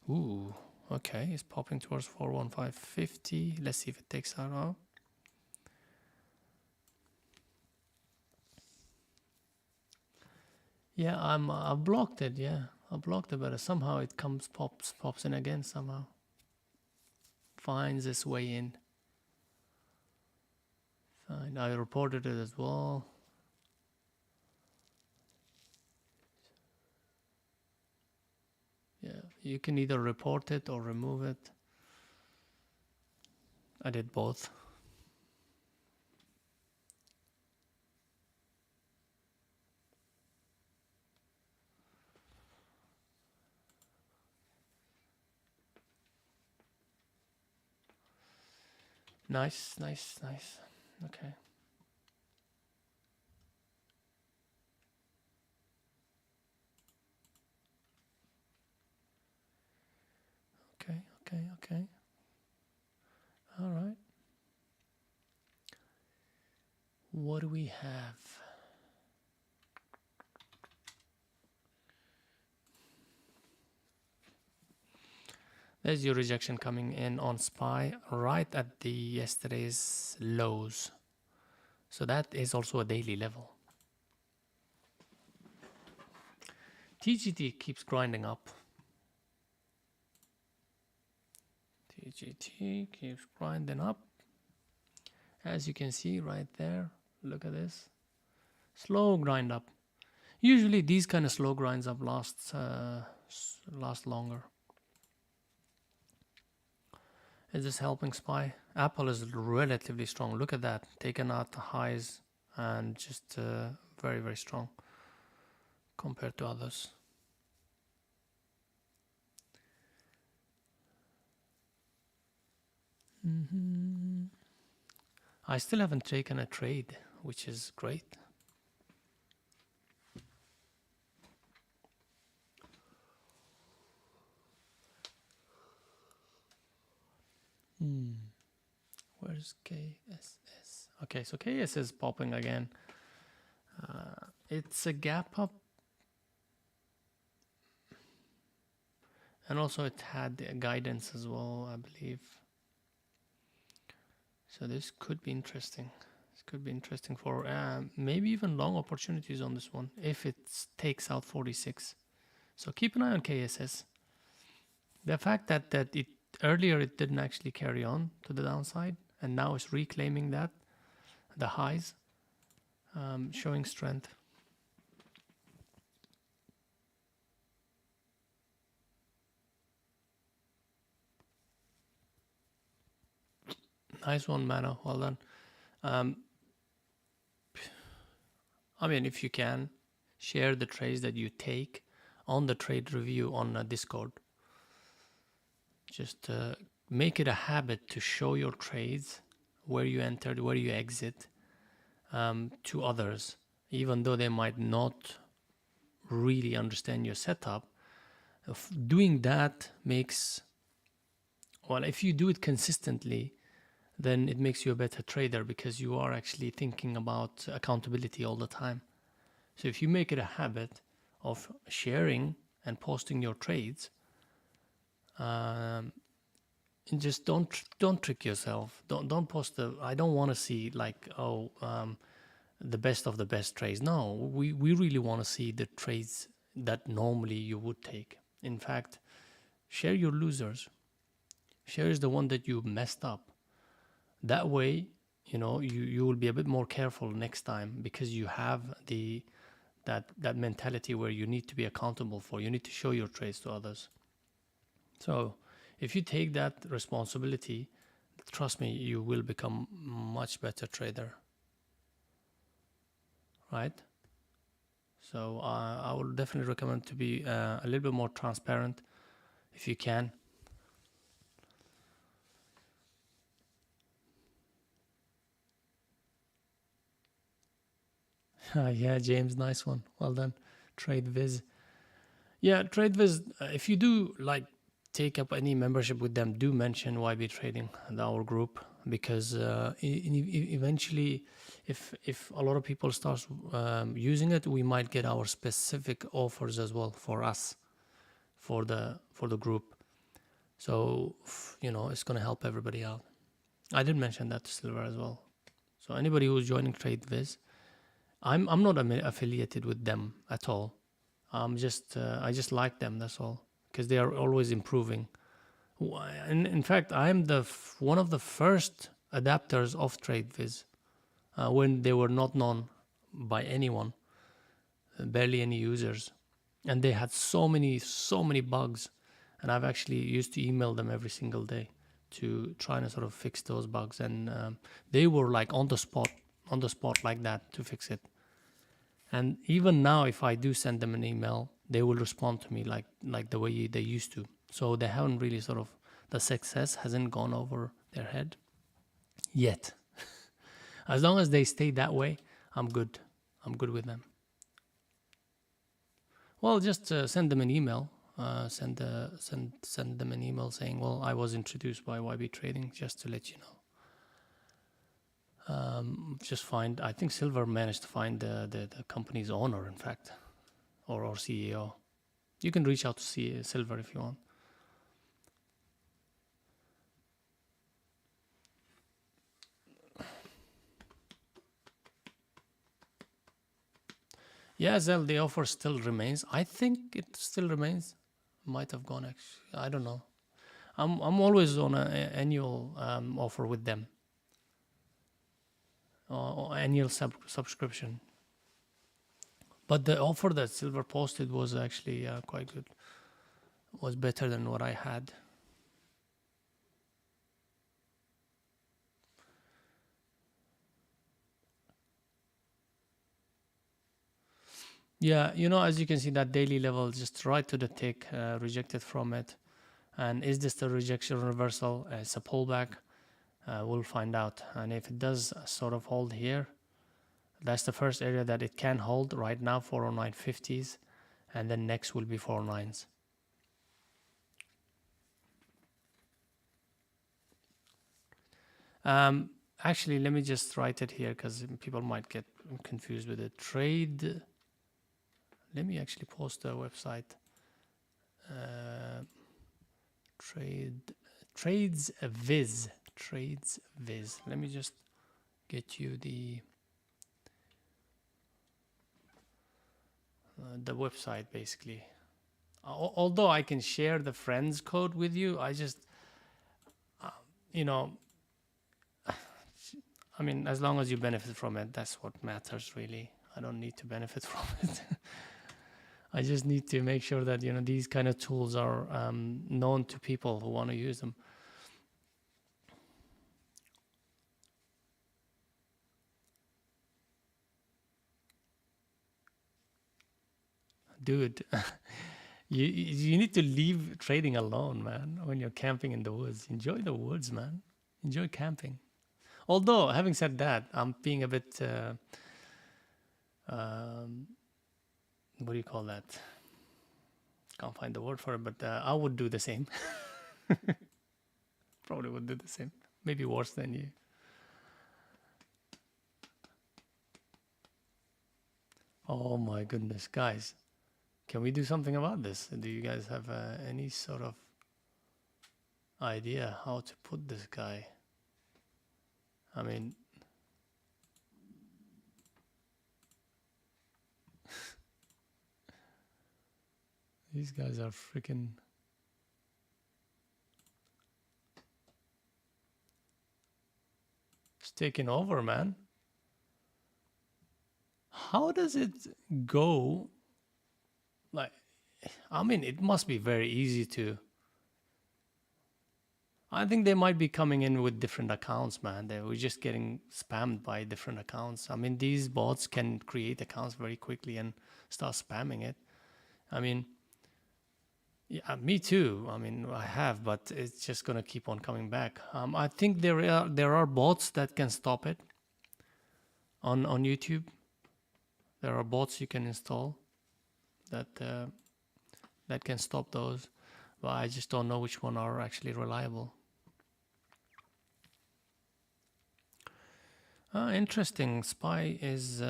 Ooh, okay, it's popping towards 415.50. Let's see if it takes that out. Yeah, I blocked it. Yeah, I blocked it, but somehow it pops in again somehow. Finds its way in. Fine, I reported it as well. Yeah, you can either report it or remove it. I did both. Nice. Okay. Okay. All right. What do we have? There's your rejection coming in on SPY right at the yesterday's lows. So that is also a daily level. TGT keeps grinding up. TGT keeps grinding up. As you can see right there, look at this. Slow grind up. Usually these kind of slow grinds up last longer. Is this helping SPY? Apple is relatively strong. Look at that. Taken out the highs and just very, very strong compared to others. I still haven't taken a trade, which is great. Where's KSS? Okay, so KSS is popping again. It's a gap up. And also it had guidance as well, I believe. So this could be interesting. This could be interesting for maybe even long opportunities on this one if it takes out 46. So keep an eye on KSS. The fact that it earlier it didn't actually carry on to the downside and now it's reclaiming that, the highs, Showing strength. Nice one, Mano. Well done. I mean, if you can, share the trades that you take on the trade review on Discord. Just make it a habit to show your trades, where you entered, where you exit, to others, even though they might not really understand your setup. Doing that makes, well, if you do it consistently, then it makes you a better trader because you are actually thinking about accountability all the time. So if you make it a habit of sharing and posting your trades, and just don't trick yourself. Don't post the. I don't want to see like the best of the best trades. No, we really want to see the trades that normally you would take. In fact, share your losers. Share is the one that you messed up. That way, you will be a bit more careful next time because you have that mentality where you need to be accountable for. You need to show your trades to others. So if you take that responsibility, trust me, you will become much better trader. Right? So I would definitely recommend to be a little bit more transparent if you can. Yeah, James, nice one. Well done. TradeViz. Yeah, TradeViz, if you do like take up any membership with them, do mention YB Trading, our group, because eventually, if a lot of people start using it, we might get our specific offers as well for us, for the group. So it's gonna help everybody out. I did mention that to Silver as well. So anybody who's joining TradeViz, I'm not affiliated with them at all. I just like them. That's all, because they are always improving. And in fact, I'm one of the first adapters of TradeViz when they were not known by anyone, barely any users, and they had so many bugs, and I've actually used to email them every single day to try and sort of fix those bugs, and they were like on the spot like that to fix it. And even now, if I do send them an email, they will respond to me like the way they used to. So they haven't really sort of, the success hasn't gone over their head yet. As long as they stay that way, I'm good. I'm good with them. Well, just send them an email. Send them an email saying, well, I was introduced by YB Trading, just to let you know. Just find, I think Silver managed to find the company's owner, in fact, or CEO. You can reach out to see Silver if you want. Yeah, Zel, the offer still remains. I think it still remains. Might have gone actually. I don't know. I'm always on an annual offer with them. Annual subscription. But the offer that Silver posted was actually quite good. Was better than what I had. Yeah, as you can see, that daily level just right to the tick, rejected from it. And is this the rejection reversal? It's a pullback. We'll find out. And if it does sort of hold here, that's the first area that it can hold right now, 409.50s, and then next will be 409s. Actually, let me just write it here because people might get confused with it. Trade. Let me actually post the website. TradesViz. TradesViz. Let me just get you the website basically. Although I can share the friends code with you, I just I mean, as long as you benefit from it, that's what matters, really. I don't need to benefit from it. I just need to make sure that, you know, these kind of tools are known to people who want to use them. Dude, you need to leave trading alone, man, when you're camping in the woods. Enjoy the woods, man. Enjoy camping. Although, having said that, I'm being a bit, what do you call that? Can't find the word for it, but I would do the same. Probably would do the same. Maybe worse than you. Oh my goodness, guys. Can we do something about this? Do you guys have any sort of idea how to put this guy? I mean, these guys are freaking... It's taking over, man. How does it go? Like, I mean, it must be very easy to... I think they might be coming in with different accounts, man. We're just getting spammed by different accounts. I mean, these bots can create accounts very quickly and start spamming it. I mean, yeah, me too. I mean, I have, but it's just gonna keep on coming back. I think there are bots that can stop it on YouTube. There are bots you can install that that can stop those, but I just don't know which one are actually reliable. Interesting. Spy is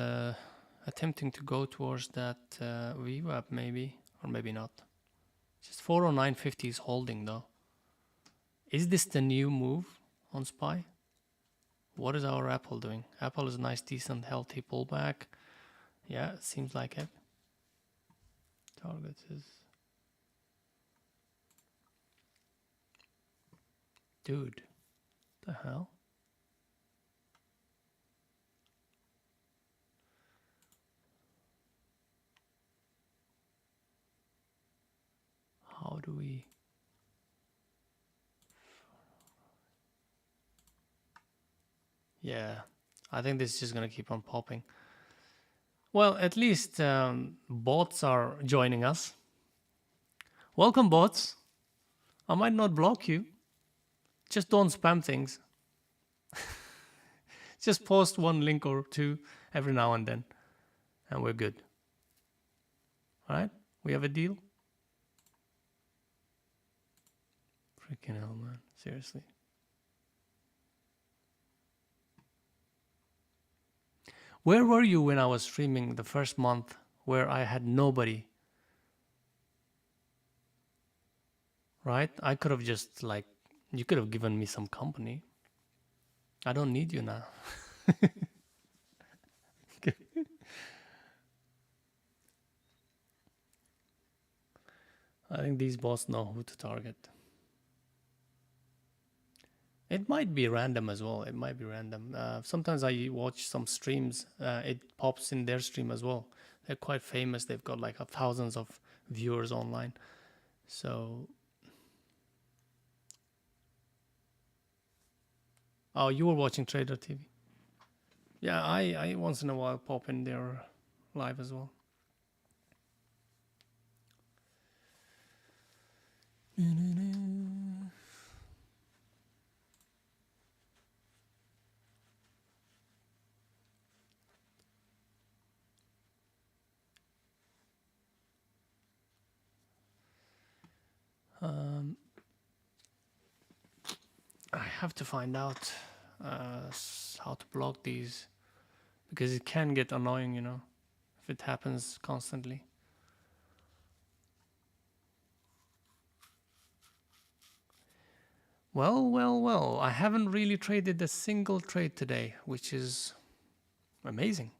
attempting to go towards that VWAP maybe, or maybe not. Just 409.50 is holding though. Is this the new move on Spy? What is our Apple doing? Apple is a nice, decent, healthy pullback. Yeah, it seems like it. Target is... Dude, the hell? How do we... Yeah, I think this is just going to keep on popping. Well, at least bots are joining us. Welcome, bots. I might not block you. Just don't spam things. Just post one link or two every now and then, and we're good. All right? We have a deal? Freaking hell, man. Seriously. Where were you when I was streaming the first month where I had nobody? Right? I could have just, like, you could have given me some company. I don't need you now. I think these bots know who to target. It might be random as well. It might be random. Sometimes I watch some streams. It pops in their stream as well. They're quite famous. They've got like thousands of viewers online. So... Oh, you were watching Trader TV? Yeah, I once in a while pop in there live as well. I have to find out how to block these, because it can get annoying, you know, if it happens constantly. Well, I haven't really traded a single trade today, which is amazing.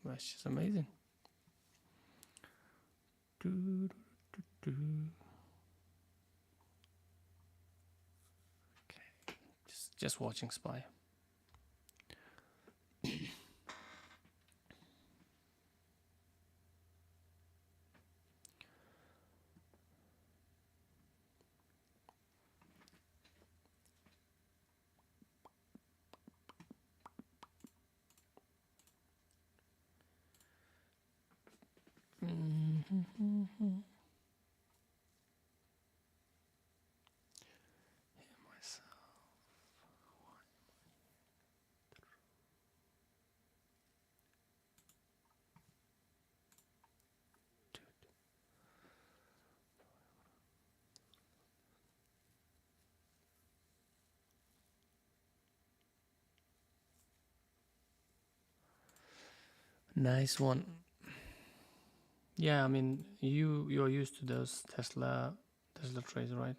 That's just amazing. Okay, just watching Spy. Nice one. Yeah, I mean, you're used to those Tesla trades, right?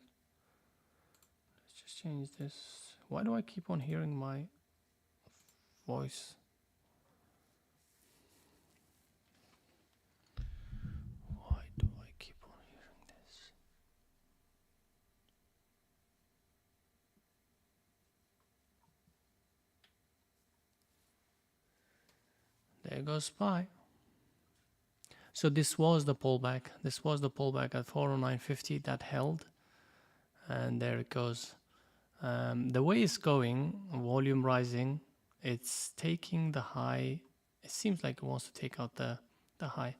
Let's just change this. Why do I keep on hearing my voice? Why do I keep on hearing this? There goes SPY. So this was the pullback. This was the pullback at 409.50 that held, and there it goes. The way it's going, volume rising, it's taking the high. It seems like it wants to take out the high.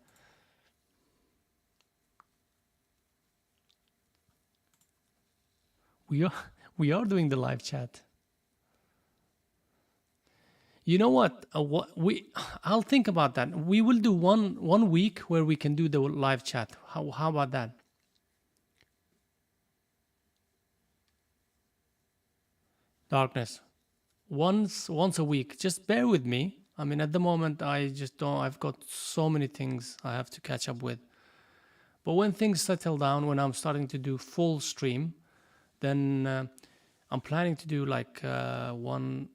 We are doing the live chat. You know what? I'll think about that. We will do one week where we can do the live chat. How about that? Darkness. Once a week. Just bear with me. I mean, at the moment, I just don't. I've got so many things I have to catch up with. But when things settle down, when I'm starting to do full stream, then I'm planning to do like one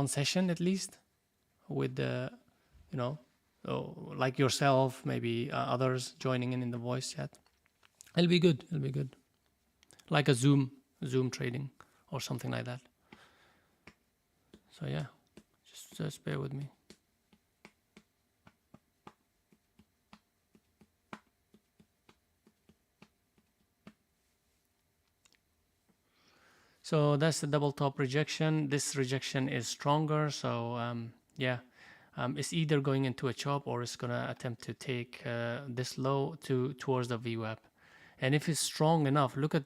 session at least with the, like yourself, maybe others joining in the voice chat. It'll be good. It'll be good. Like a Zoom trading or something like that. So yeah, just bear with me. So that's the double top rejection. This rejection is stronger. So yeah, it's either going into a chop or it's gonna attempt to take this low towards the VWAP. And if it's strong enough, look at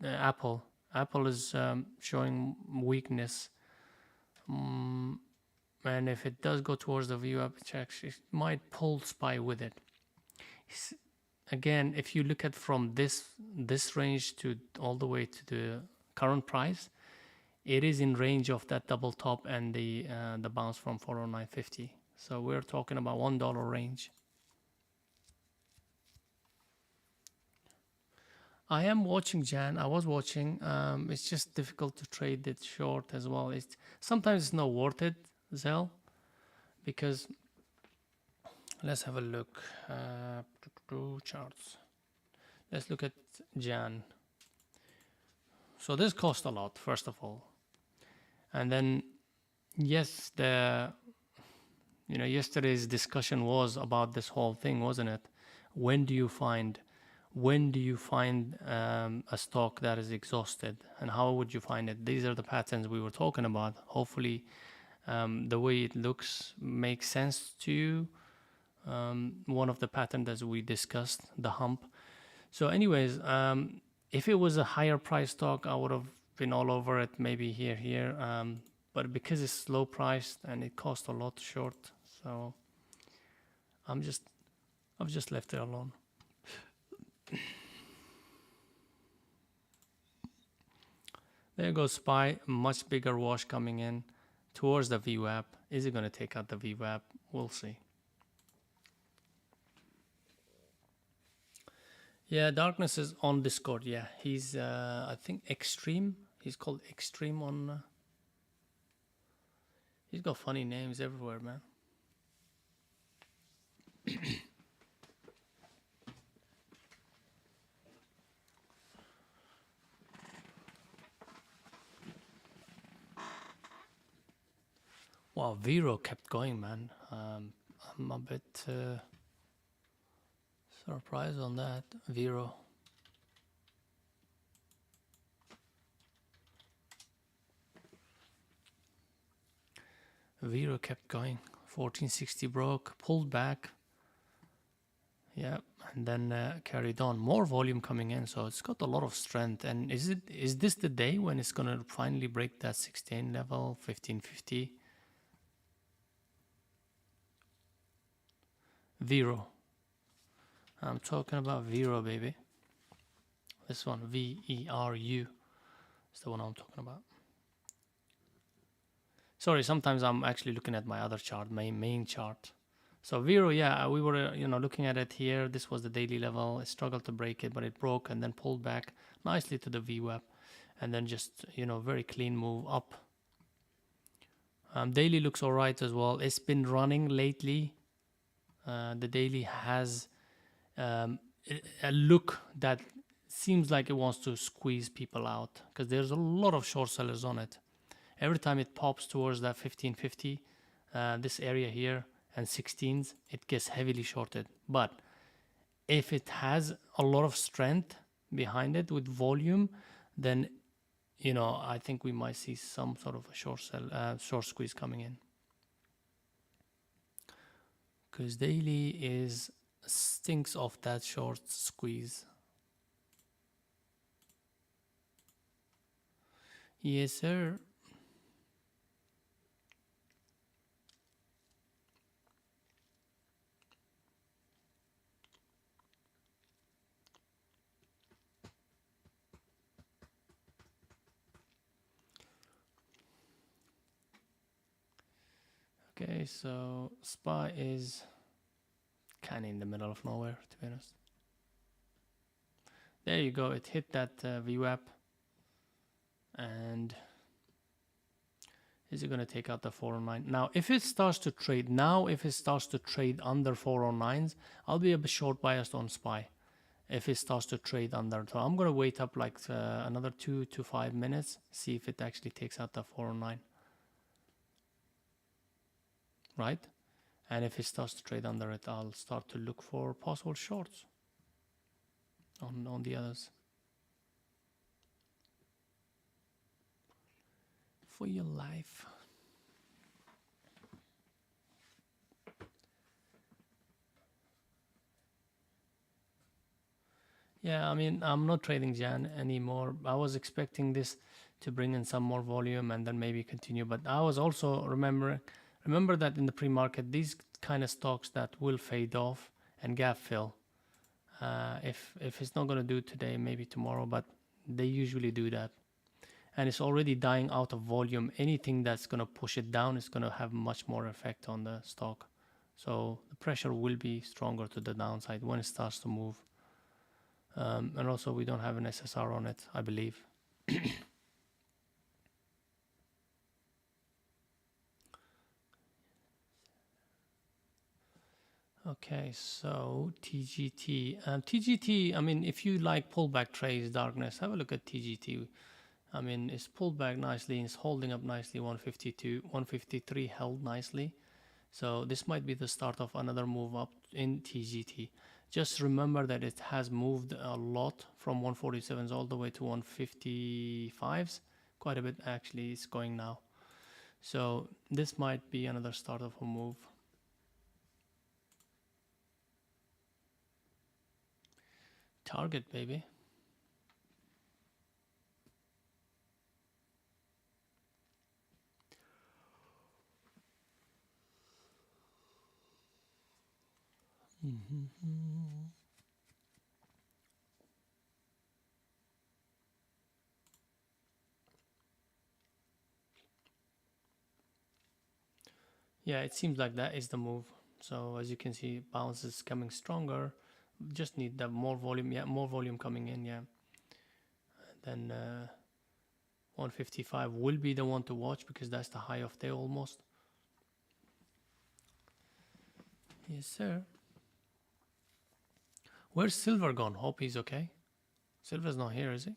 Apple. Apple is showing weakness. And if it does go towards the VWAP, it might pull SPY with it. Again, if you look at from this range to all the way to the current price, it is in range of that double top and the bounce from 409.50. So we're talking about $1 range. I am watching Jan. I was watching. It's just difficult to trade it short as well. Sometimes it's not worth it, Zell, because let's have a look. Charts. Let's look at Jan. So this cost a lot, first of all, and then yes, yesterday's discussion was about this whole thing, wasn't it? When do you find a stock that is exhausted, and how would you find it? These are the patterns we were talking about. Hopefully the way it looks makes sense to you. One of the patterns that we discussed, the hump. So anyways, if it was a higher price stock, I would have been all over it, maybe here. But because it's low priced and it cost a lot short, so I've just left it alone. There goes SPY, much bigger wash coming in towards the VWAP. Is it going to take out the VWAP? We'll see. Yeah, Darkness is on Discord. Yeah, he's I think Extreme. He's called Extreme on. He's got funny names everywhere, man. Wow, Vero kept going, man. I'm a bit surprised on that, Vero. Vero kept going. 1460 broke, pulled back, Yeah, and then carried on. More volume coming in, so it's got a lot of strength. And is this the day when it's gonna finally break that 16 level, 1550? Vero. I'm talking about Vero, baby. This one, VERU, is the one I'm talking about. Sorry, sometimes I'm actually looking at my other chart, my main chart. So Vero, yeah, we were looking at it here. This was the daily level. It struggled to break it, but it broke and then pulled back nicely to the VWAP, and then just very clean move up. Daily looks all right as well. It's been running lately. The daily has a look that seems like it wants to squeeze people out because there's a lot of short sellers on it. Every time it pops towards that 1550, this area here, and 16s, it gets heavily shorted. But if it has a lot of strength behind it with volume, then I think we might see some sort of a short squeeze coming in. Because daily stinks of that short squeeze. Yes, sir. Okay, so SPY is kind of in the middle of nowhere, to be honest. There you go. It hit that VWAP. And is it going to take out the 409? Now, if it starts to trade under 409s, I'll be a bit short biased on SPY. If it starts to trade under, so I'm going to wait up like another 2 to 5 minutes, see if it actually takes out the 409. Right? And if it starts to trade under it, I'll start to look for possible shorts on the others. For your life. Yeah, I mean, I'm not trading Jan anymore. I was expecting this to bring in some more volume and then maybe continue. But I was also remember that in the pre-market, these kind of stocks that will fade off and gap fill. If it's not going to do it today, maybe tomorrow, but they usually do that. And it's already dying out of volume. Anything that's going to push it down is going to have much more effect on the stock. So the pressure will be stronger to the downside when it starts to move. And also we don't have an SSR on it, I believe. Okay, so TGT. TGT, I mean, if you like pullback trades, darkness, have a look at TGT. I mean, it's pulled back nicely. It's holding up nicely. 152, 153 held nicely. So this might be the start of another move up in TGT. Just remember that it has moved a lot from 147s all the way to 155s. Quite a bit actually is going now. So this might be another start of a move. Target, baby. Yeah, it seems like that is the move. So as you can see, bounce is coming stronger. Just need that more volume. Yeah, more volume coming in. Yeah. And then 155 will be the one to watch because that's the high of day almost. Yes, sir. Where's Silver gone? Hope he's okay. Silver's not here, is he?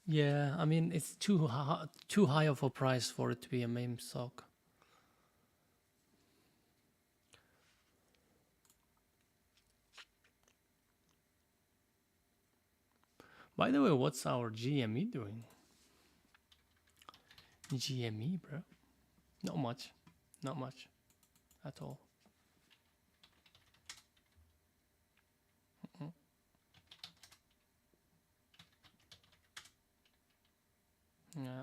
Yeah, I mean, it's too high of a price for it to be a meme stock. By the way, what's our GME doing? GME, bro. Not much. Not much at all. Yeah.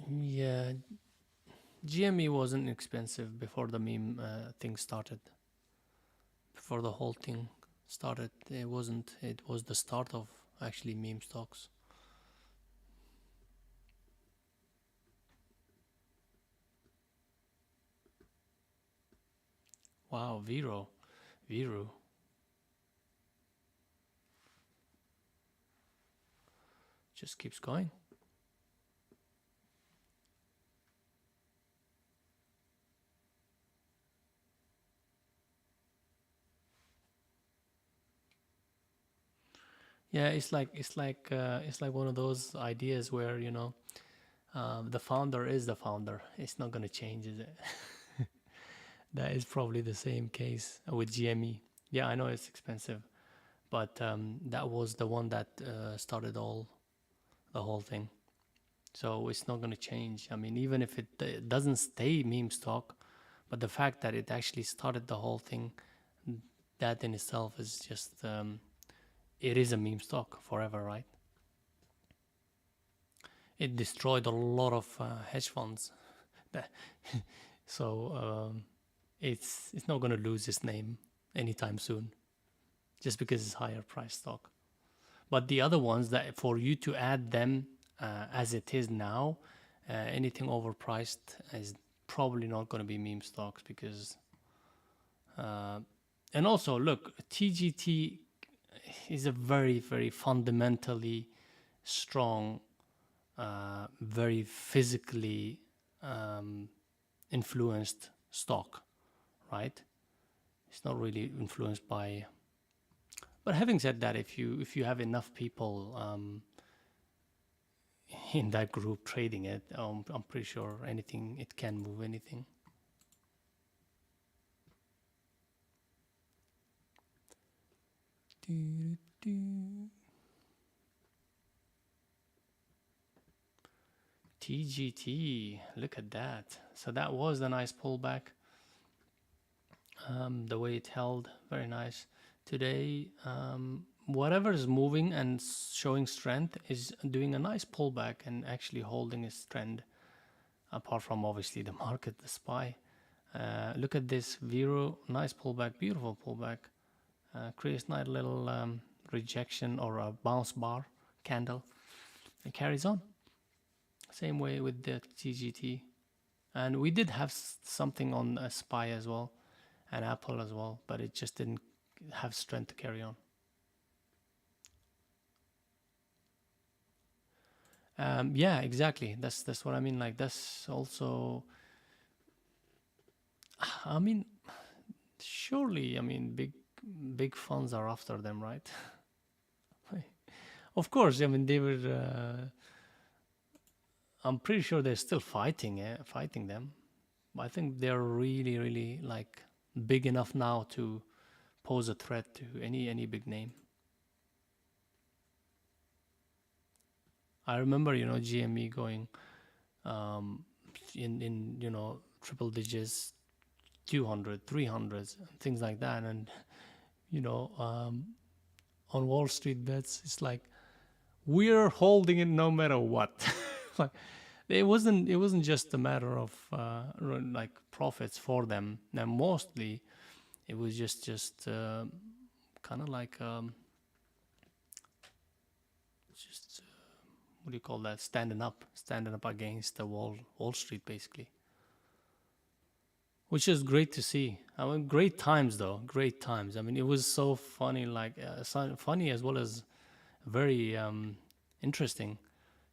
Yeah. GME wasn't expensive before the meme thing started. Before the whole thing started, it wasn't. It was the start of actually meme stocks. Wow, Vero. Vero. Just keeps going. Yeah, it's like one of those ideas where the founder is the founder. It's not gonna change, is it? That is probably the same case with GME. Yeah, I know it's expensive, but that was the one that started the whole thing. So it's not gonna change. I mean, even if it doesn't stay meme stock, but the fact that it actually started the whole thing, that in itself is just it is a meme stock forever, right? It destroyed a lot of hedge funds. So it's not going to lose its name anytime soon, just because it's higher price stock. But the other ones that for you to add them as it is now, anything overpriced is probably not going to be meme stocks because. And also, look, TGT is a very, very fundamentally strong, very physically influenced stock, right? It's not really influenced by. But having said that, if you have enough people in that group trading it, I'm pretty sure anything it can move anything. TGT, look at that. So that was a nice pullback. The way it held, very nice. Today, whatever is moving and showing strength is doing a nice pullback and actually holding its trend. Apart from obviously the market, the SPY. Look at this Vero, nice pullback, beautiful pullback. Creates nice little rejection or a bounce bar candle. It carries on. Same way with the TGT. And we did have something on a SPY as well, and Apple as well, but it just didn't have strength to carry on. Yeah, exactly. That's what I mean. Like that's also. I mean, surely. I mean, big funds are after them, right? Of course. I mean, they were. I'm pretty sure they're still fighting them. I think they're really, really like big enough now to pose a threat to any big name. I remember, GME going in triple digits, 200, 300s, things like that, and on Wall Street bets, it's like we're holding it no matter what. Like it wasn't just a matter of like profits for them. Now mostly it was just kind of like just what do you call that? Standing up against the Wall Street, basically. Which is great to see. I mean, great times though, great times. I mean, it was so funny, like funny as well as very interesting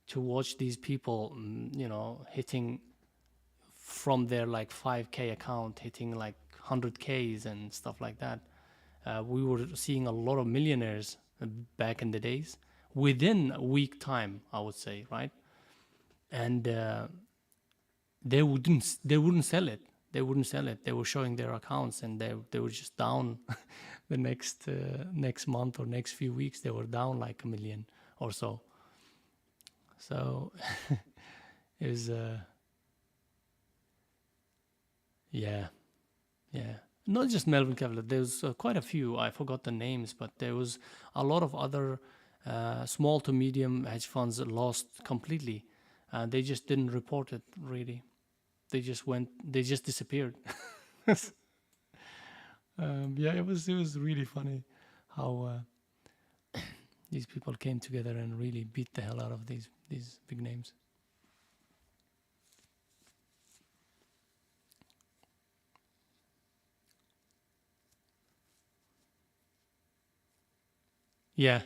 to watch these people, hitting from their like 5K account, hitting like 100Ks and stuff like that. We were seeing a lot of millionaires back in the days within a week time, I would say, right? And they wouldn't sell it. They wouldn't sell it. They were showing their accounts, and they were just down. The next month or next few weeks, they were down like 1 million or so. So it was yeah. Not just Melvin Capital. There was quite a few. I forgot the names, but there was a lot of other small to medium hedge funds that lost completely. They just didn't report it really. They just disappeared. Yeah, it was really funny how these people came together and really beat the hell out of these big names. Yeah,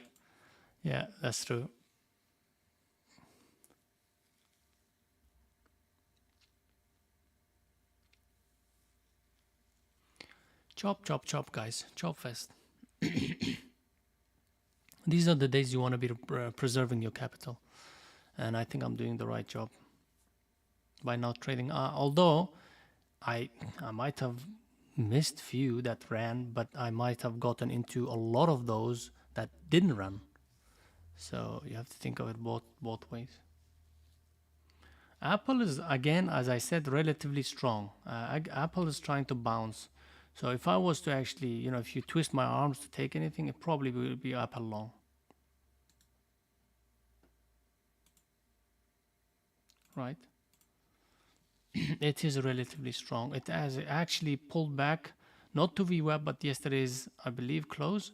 that's true. Chop, guys. Chop fest. These are the days you want to be preserving your capital, and I think I'm doing the right job by not trading. Although I might have missed few that ran, but I might have gotten into a lot of those that didn't run. So you have to think of it both ways. Apple is, again, as I said, relatively strong. Apple is trying to bounce. So if I was to actually, if you twist my arms to take anything, it probably will be Apple long. Right? It is relatively strong. It has actually pulled back, not to VWAP, but yesterday's, I believe, close,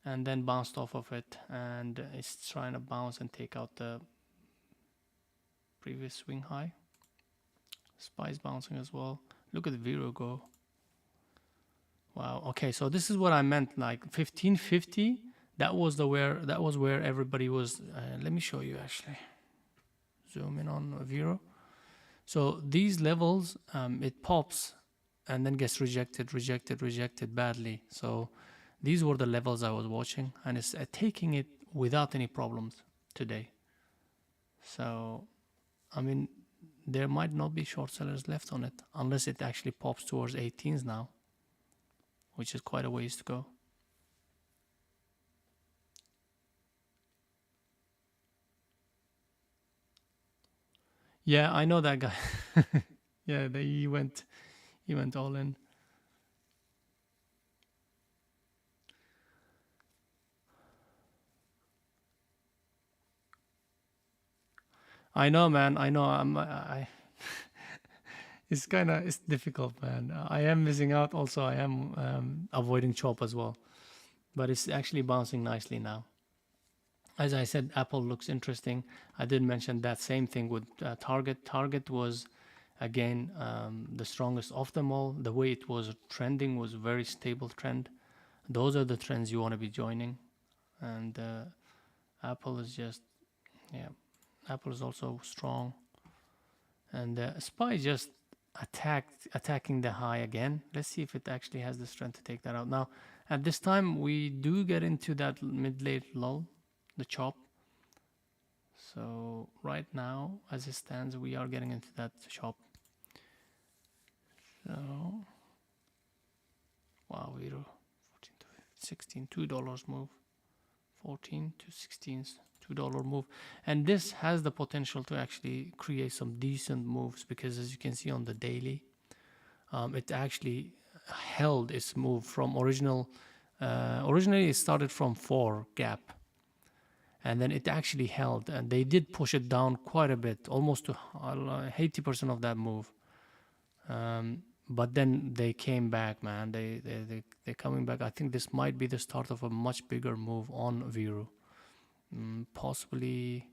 and then bounced off of it. And it's trying to bounce and take out the previous swing high. SPY's bouncing as well. Look at the Vero go. Wow. Okay, so this is what I meant. Like 1550. That was where everybody was. Let me show you actually. Zoom in on Vero. So these levels, it pops and then gets rejected badly. So these were the levels I was watching, and it's taking it without any problems today. So, I mean, there might not be short sellers left on it unless it actually pops towards 18s now, which is quite a ways to go. Yeah, I know that guy. Yeah, he went all in. I know, man. I know. It's difficult, man. I am missing out. Also, I am avoiding chop as well, but it's actually bouncing nicely now. As I said, Apple looks interesting. I did mention that same thing with Target. Target was again the strongest of them all. The way it was trending was a very stable trend. Those are the trends you want to be joining, and Apple is just Apple is also strong, and SPY just attacking the high again. Let's see if it actually has the strength to take that out. Now, at this time, we do get into that mid-late lull, the chop. So right now, as it stands, we are getting into that chop. So, wow, we're 14 to 16, $2 move, 14 to 16, $2 move, and this has the potential to actually create some decent moves, because as you can see on the daily, it actually held its move from originally it started from 4 gap, and then it actually held, and they did push it down quite a bit, almost to 80% of that move, but then they came back, man. They're coming back. I think this might be the start of a much bigger move on Viru. Possibly,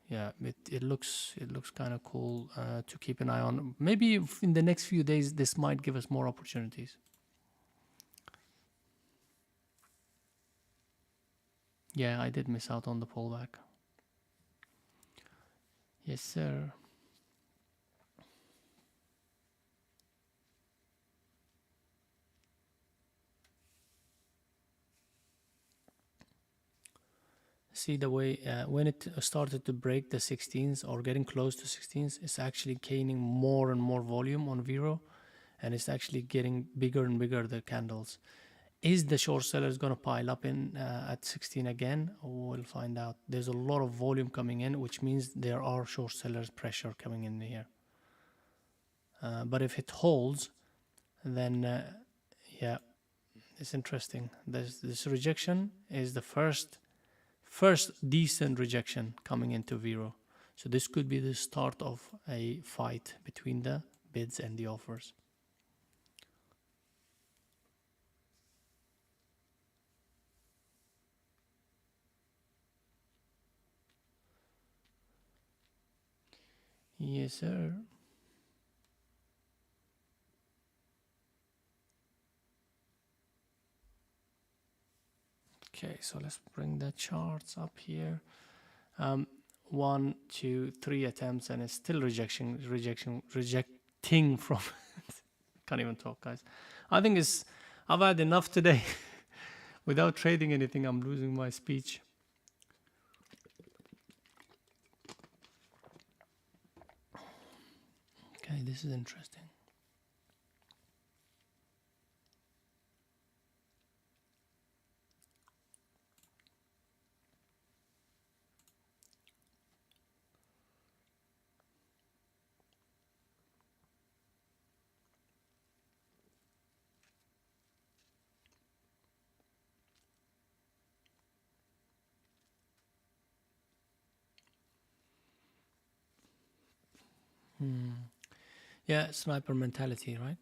yeah. It looks kind of cool to keep an eye on. Maybe in the next few days, this might give us more opportunities. Yeah, I did miss out on the pullback. Yes, sir. see the way when it started to break the 16s or getting close to 16s, it's actually gaining more and more volume on Vero, and it's actually getting bigger and bigger, the candles. Is the short sellers going to pile up in at 16 again? We'll find out. There's a lot of volume coming in, which means there are short sellers pressure coming in here. But if it holds, then yeah, it's interesting. This rejection is the first decent rejection coming into Vero. So this could be the start of a fight between the bids and the offers. Yes, sir. Okay, so let's bring the charts up here. 1, 2, 3 attempts, and it's still rejecting from. Can't even talk, guys. I think I've had enough today. Without trading anything, I'm losing my speech. Okay, this is interesting. Yeah, sniper mentality, right?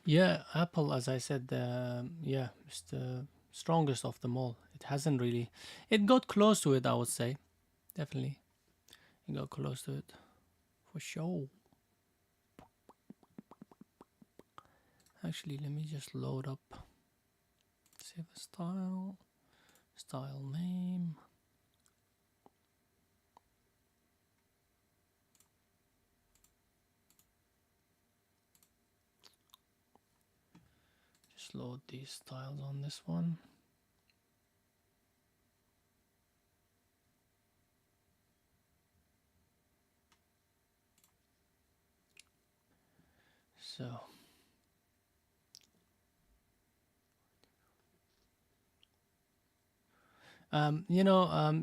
Yeah, Apple, as I said, yeah, it's the strongest of them all. It hasn't really. It got close to it, I would say. Definitely. It got close to it. For sure. Actually, let me just load up. Save a style. Style name. Just load these styles on this one. So.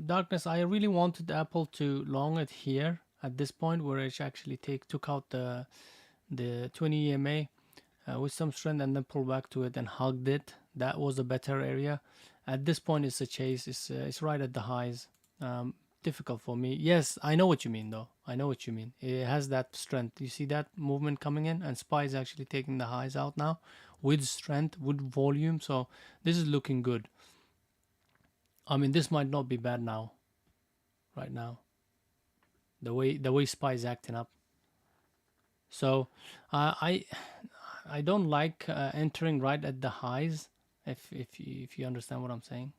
Darkness, I really wanted Apple to long it here at this point where it actually took out the 20 EMA with some strength and then pull back to it and hugged it. That was a better area. At this point, it's a chase. It's right at the highs. Difficult for me. Yes, I know what you mean, though. I know what you mean. It has that strength. You see that movement coming in, and SPY is actually taking the highs out now with strength, with volume. So this is looking good. I mean, this might not be bad now. Right now, the way SPY is acting up. So I don't like entering right at the highs, if you understand what I'm saying.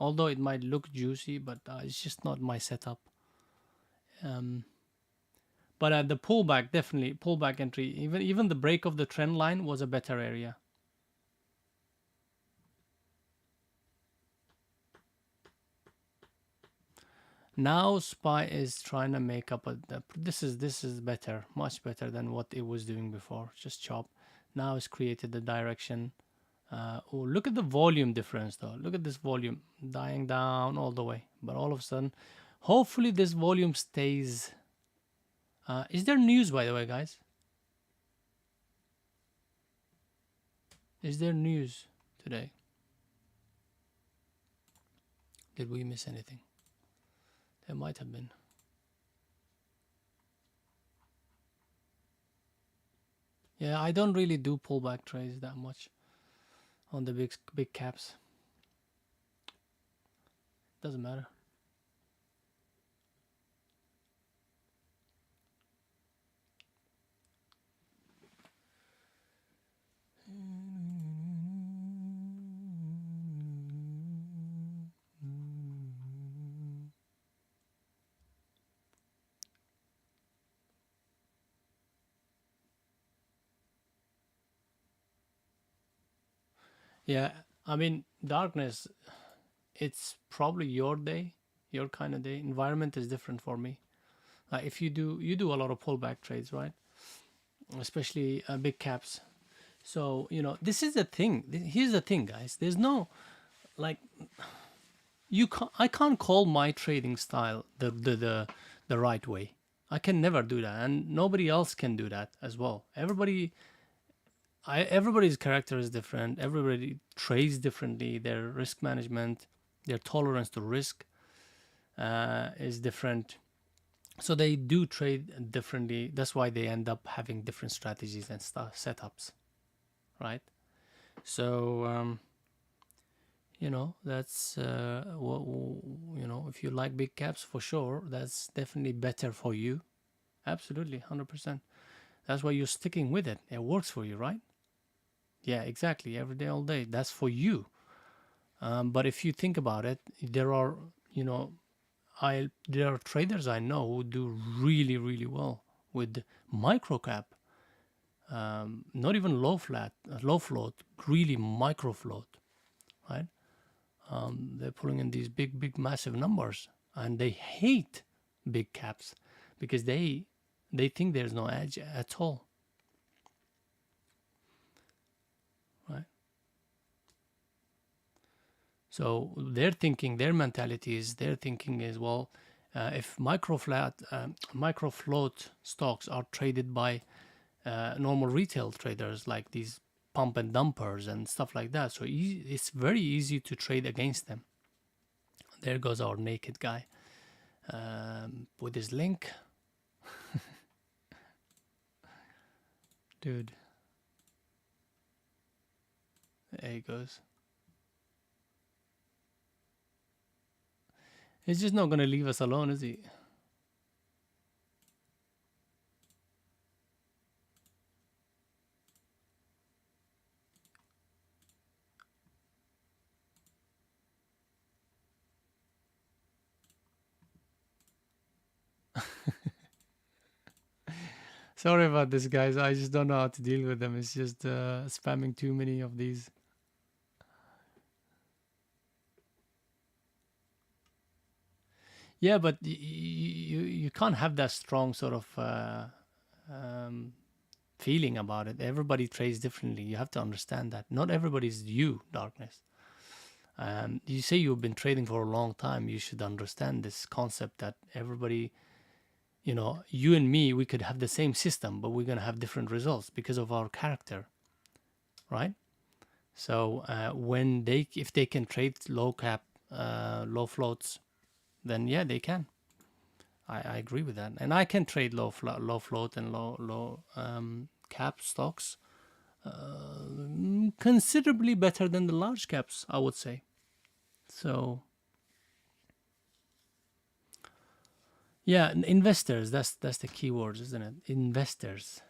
Although it might look juicy, but it's just not my setup. But the pullback, definitely pullback entry. Even the break of the trend line was a better area. Now SPY is trying to make up this is better, much better than what it was doing before. Just chop. Now it's created the direction. Oh, look at the volume difference though. Look at this volume dying down all the way. But all of a sudden, hopefully this volume stays. Is there news, by the way, guys? Is there news today? Did we miss anything? There might have been. Yeah, I don't really do pullback trades that much on the big caps. Doesn't matter. Yeah, I mean, darkness, it's probably your day, your kind of day. Environment is different for me. If you do a lot of pullback trades, right? Especially big caps. So, this is the thing. Here's the thing, guys. There's no, like, I can't call my trading style the right way. I can never do that, and nobody else can do that as well. Everybody's character is different. Everybody trades differently. Their risk management, their tolerance to risk is different. So they do trade differently. That's why they end up having different strategies and setups, right? So that's if you like big caps, for sure, that's definitely better for you. Absolutely, 100%. That's why you're sticking with it. It works for you, right? Yeah, exactly. Every day, all day. That's for you. But if you think about it, there are, you know, there are traders I know who do really, really well with micro cap, not even low float, really micro float, right? They're pulling in these big, big, massive numbers, and they hate big caps because they think there's no edge at all, right? So their mentality is, their thinking is, well, if micro float stocks are traded by normal retail traders like these pump and dumpers and stuff like that, so it's very easy to trade against them. There goes our naked guy with his link, dude. There he goes. He's just not gonna leave us alone, is he? Sorry about this, guys. I just don't know how to deal with them. It's just spamming too many of these. Yeah, but you can't have that strong sort of um, feeling about it. Everybody trades differently. You have to understand that. Not everybody's you, Darkness. You say you've been trading for a long time. You should understand this concept that everybody, you and me, we could have the same system, but we're going to have different results because of our character, right? So if they can trade low cap, low floats, then yeah, they can. I agree with that, and I can trade low float and low cap stocks considerably better than the large caps, I would say. So yeah, investors. That's the keywords, isn't it? Investors,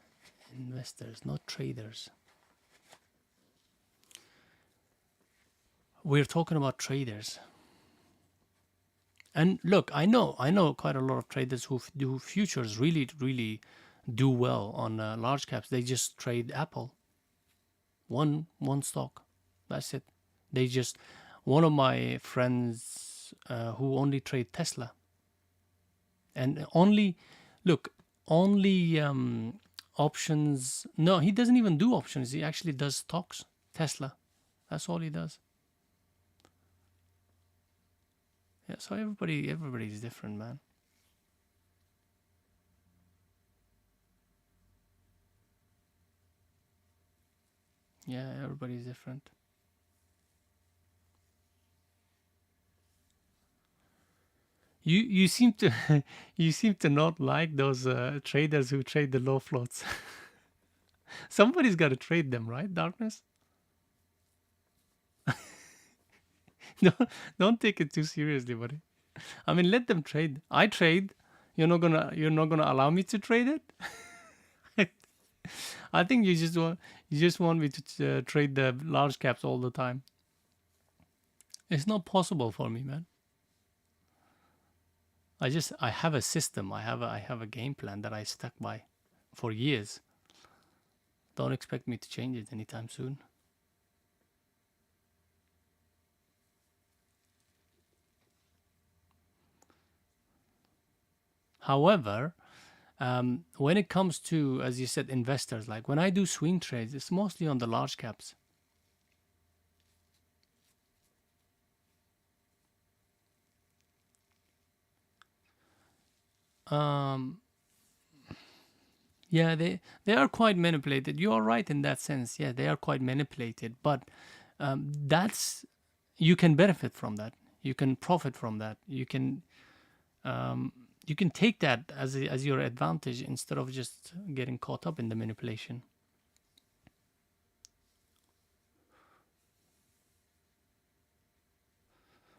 not traders. We're talking about traders. And look, I know quite a lot of traders who do futures really, really do well on large caps. They just trade Apple, one stock. That's it. They just One of my friends who only trade Tesla and only look only options. No, he doesn't even do options. He actually does stocks. Tesla. That's all he does. Yeah. So everybody's different, man. Yeah, everybody's different. You seem to you seem to not like those traders who trade the low floats. Somebody's got to trade them, right? Darkness. Don't take it too seriously, buddy. I mean, let them trade. I trade. You're not gonna allow me to trade it. I think you just want me to trade the large caps all the time. It's not possible for me, man. I have a system. I have a game plan that I stuck by for years. Don't expect me to change it anytime soon. However, when it comes to, as you said, investors, like when I do swing trades, it's mostly on the large caps. Yeah, they are quite manipulated. You are right in that sense. Yeah, they are quite manipulated, but that's you can benefit from that. You can profit from that. You can take that as your advantage instead of just getting caught up in the manipulation.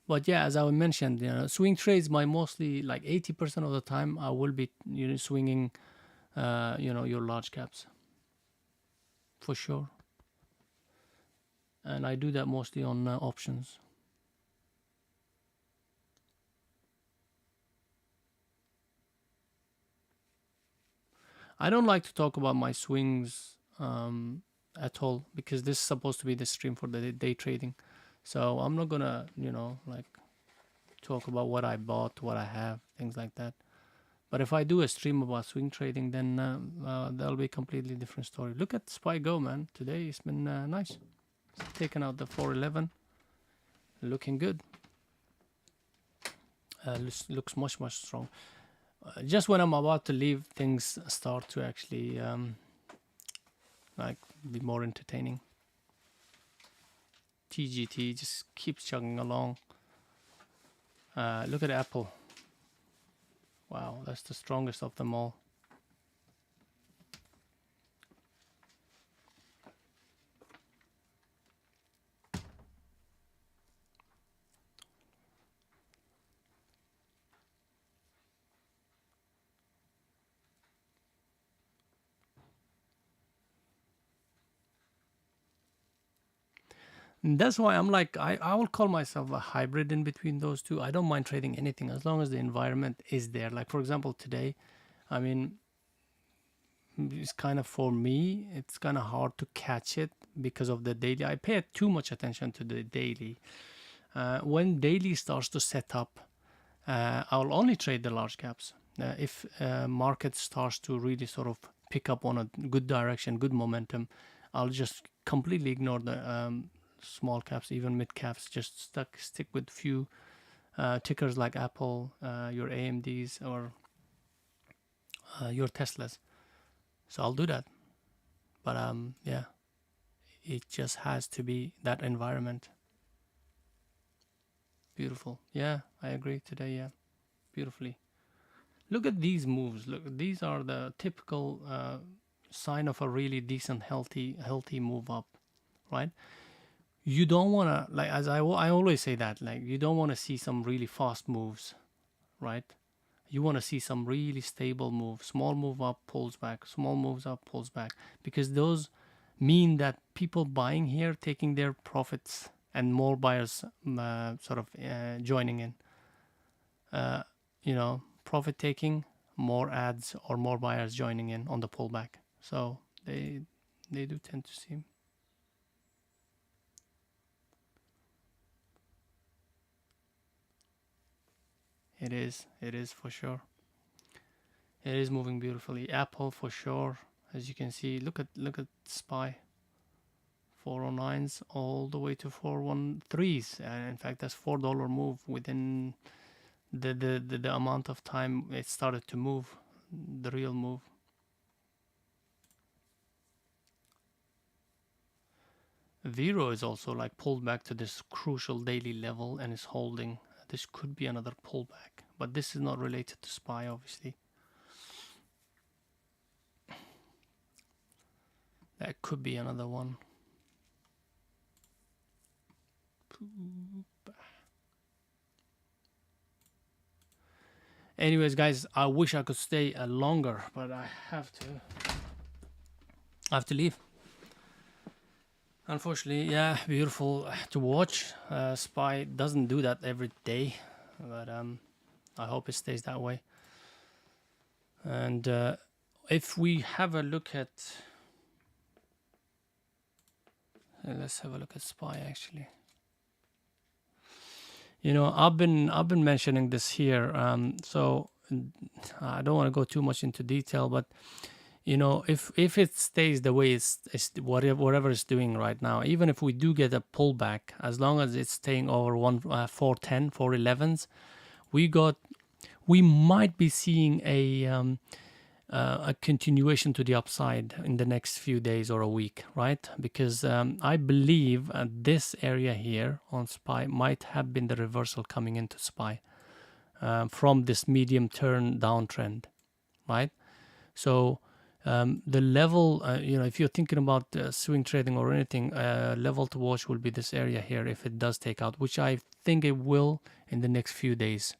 But yeah, as I mentioned, swing trades, my mostly like 80% of the time I will be swinging, your large caps for sure, and I do that mostly on options. I don't like to talk about my swings at all because this is supposed to be the stream for the day trading. So I'm not gonna, like talk about what I bought, what I have, things like that. But if I do a stream about swing trading, then that'll be a completely different story. Look at SPY go, man. Today it's been nice. It's taken out the 411, looking good. Looks much strong. Just when I'm about to leave, things start to actually like be more entertaining. TGT just keeps chugging along. Look at Apple. Wow, that's the strongest of them all. And that's why I'm like, I will call myself a hybrid in between those two. I don't mind trading anything as long as the environment is there. Like, for example, today, I mean, it's kind of, for me, it's kind of hard to catch it because of the daily. I pay too much attention to the daily. When daily starts to set up, I'll only trade the large caps. If market starts to really sort of pick up on a good direction, good momentum, I'll just completely ignore the small caps, even mid caps. Just stick with few tickers like Apple, your AMDs, or your Teslas. So I'll do that. But yeah, it just has to be that environment. Beautiful. Yeah, I agree today. Yeah, beautifully. Look at these moves. Look, these are the typical sign of a really decent, healthy move up, right? You don't want to, like, as I always say that, like, you don't want to see some really fast moves, right? You want to see some really stable move. Small move up, pulls back. Small moves up, pulls back. Because those mean that people buying here taking their profits and more buyers sort of joining in. Profit taking, more ads or more buyers joining in on the pullback. So they do tend to see. It is for sure. It is moving beautifully. Apple for sure, as you can see. Look at SPY. 409s all the way to 413s. In fact, that's $4 move within the amount of time it started to move, the real move. Vero is also like pulled back to this crucial daily level and is holding. This could be another pullback, but this is not related to SPY, obviously. That could be another one. Anyways, guys, I wish I could stay longer, but I have to leave. Unfortunately, yeah, beautiful to watch. SPY doesn't do that every day, but I hope it stays that way. And if we have a look at, let's have a look at SPY actually. I've been mentioning this here. So I don't want to go too much into detail, but you know, if it stays the way it's whatever it's doing right now, even if we do get a pullback, as long as it's staying over 410, 411s, we might be seeing a continuation to the upside in the next few days or a week, right? Because I believe this area here on SPY might have been the reversal coming into SPY from this medium turn downtrend, right? So the level, you know, if you're thinking about swing trading or anything, level to watch will be this area here if it does take out, which I think it will in the next few days.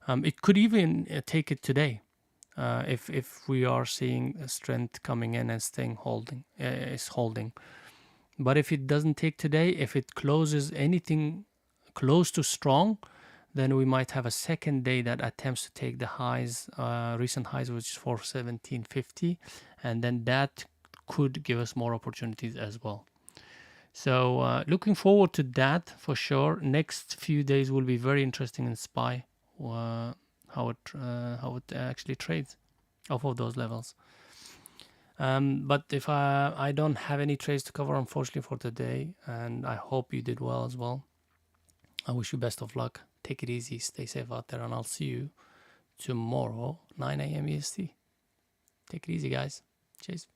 It could even take it today. If we are seeing strength coming in and staying holding. But if it doesn't take today, if it closes anything close to strong, then we might have a second day that attempts to take the highs, recent highs, which is for 1750, and then that could give us more opportunities as well. So looking forward to that for sure. Next few days will be very interesting in SPY. How it actually trades off of those levels. But if I don't have any trades to cover, unfortunately, for today, and I hope you did well as well. I wish you best of luck. Take it easy, stay safe out there, and I'll see you tomorrow, 9 a.m. EST. Take it easy, guys. Cheers.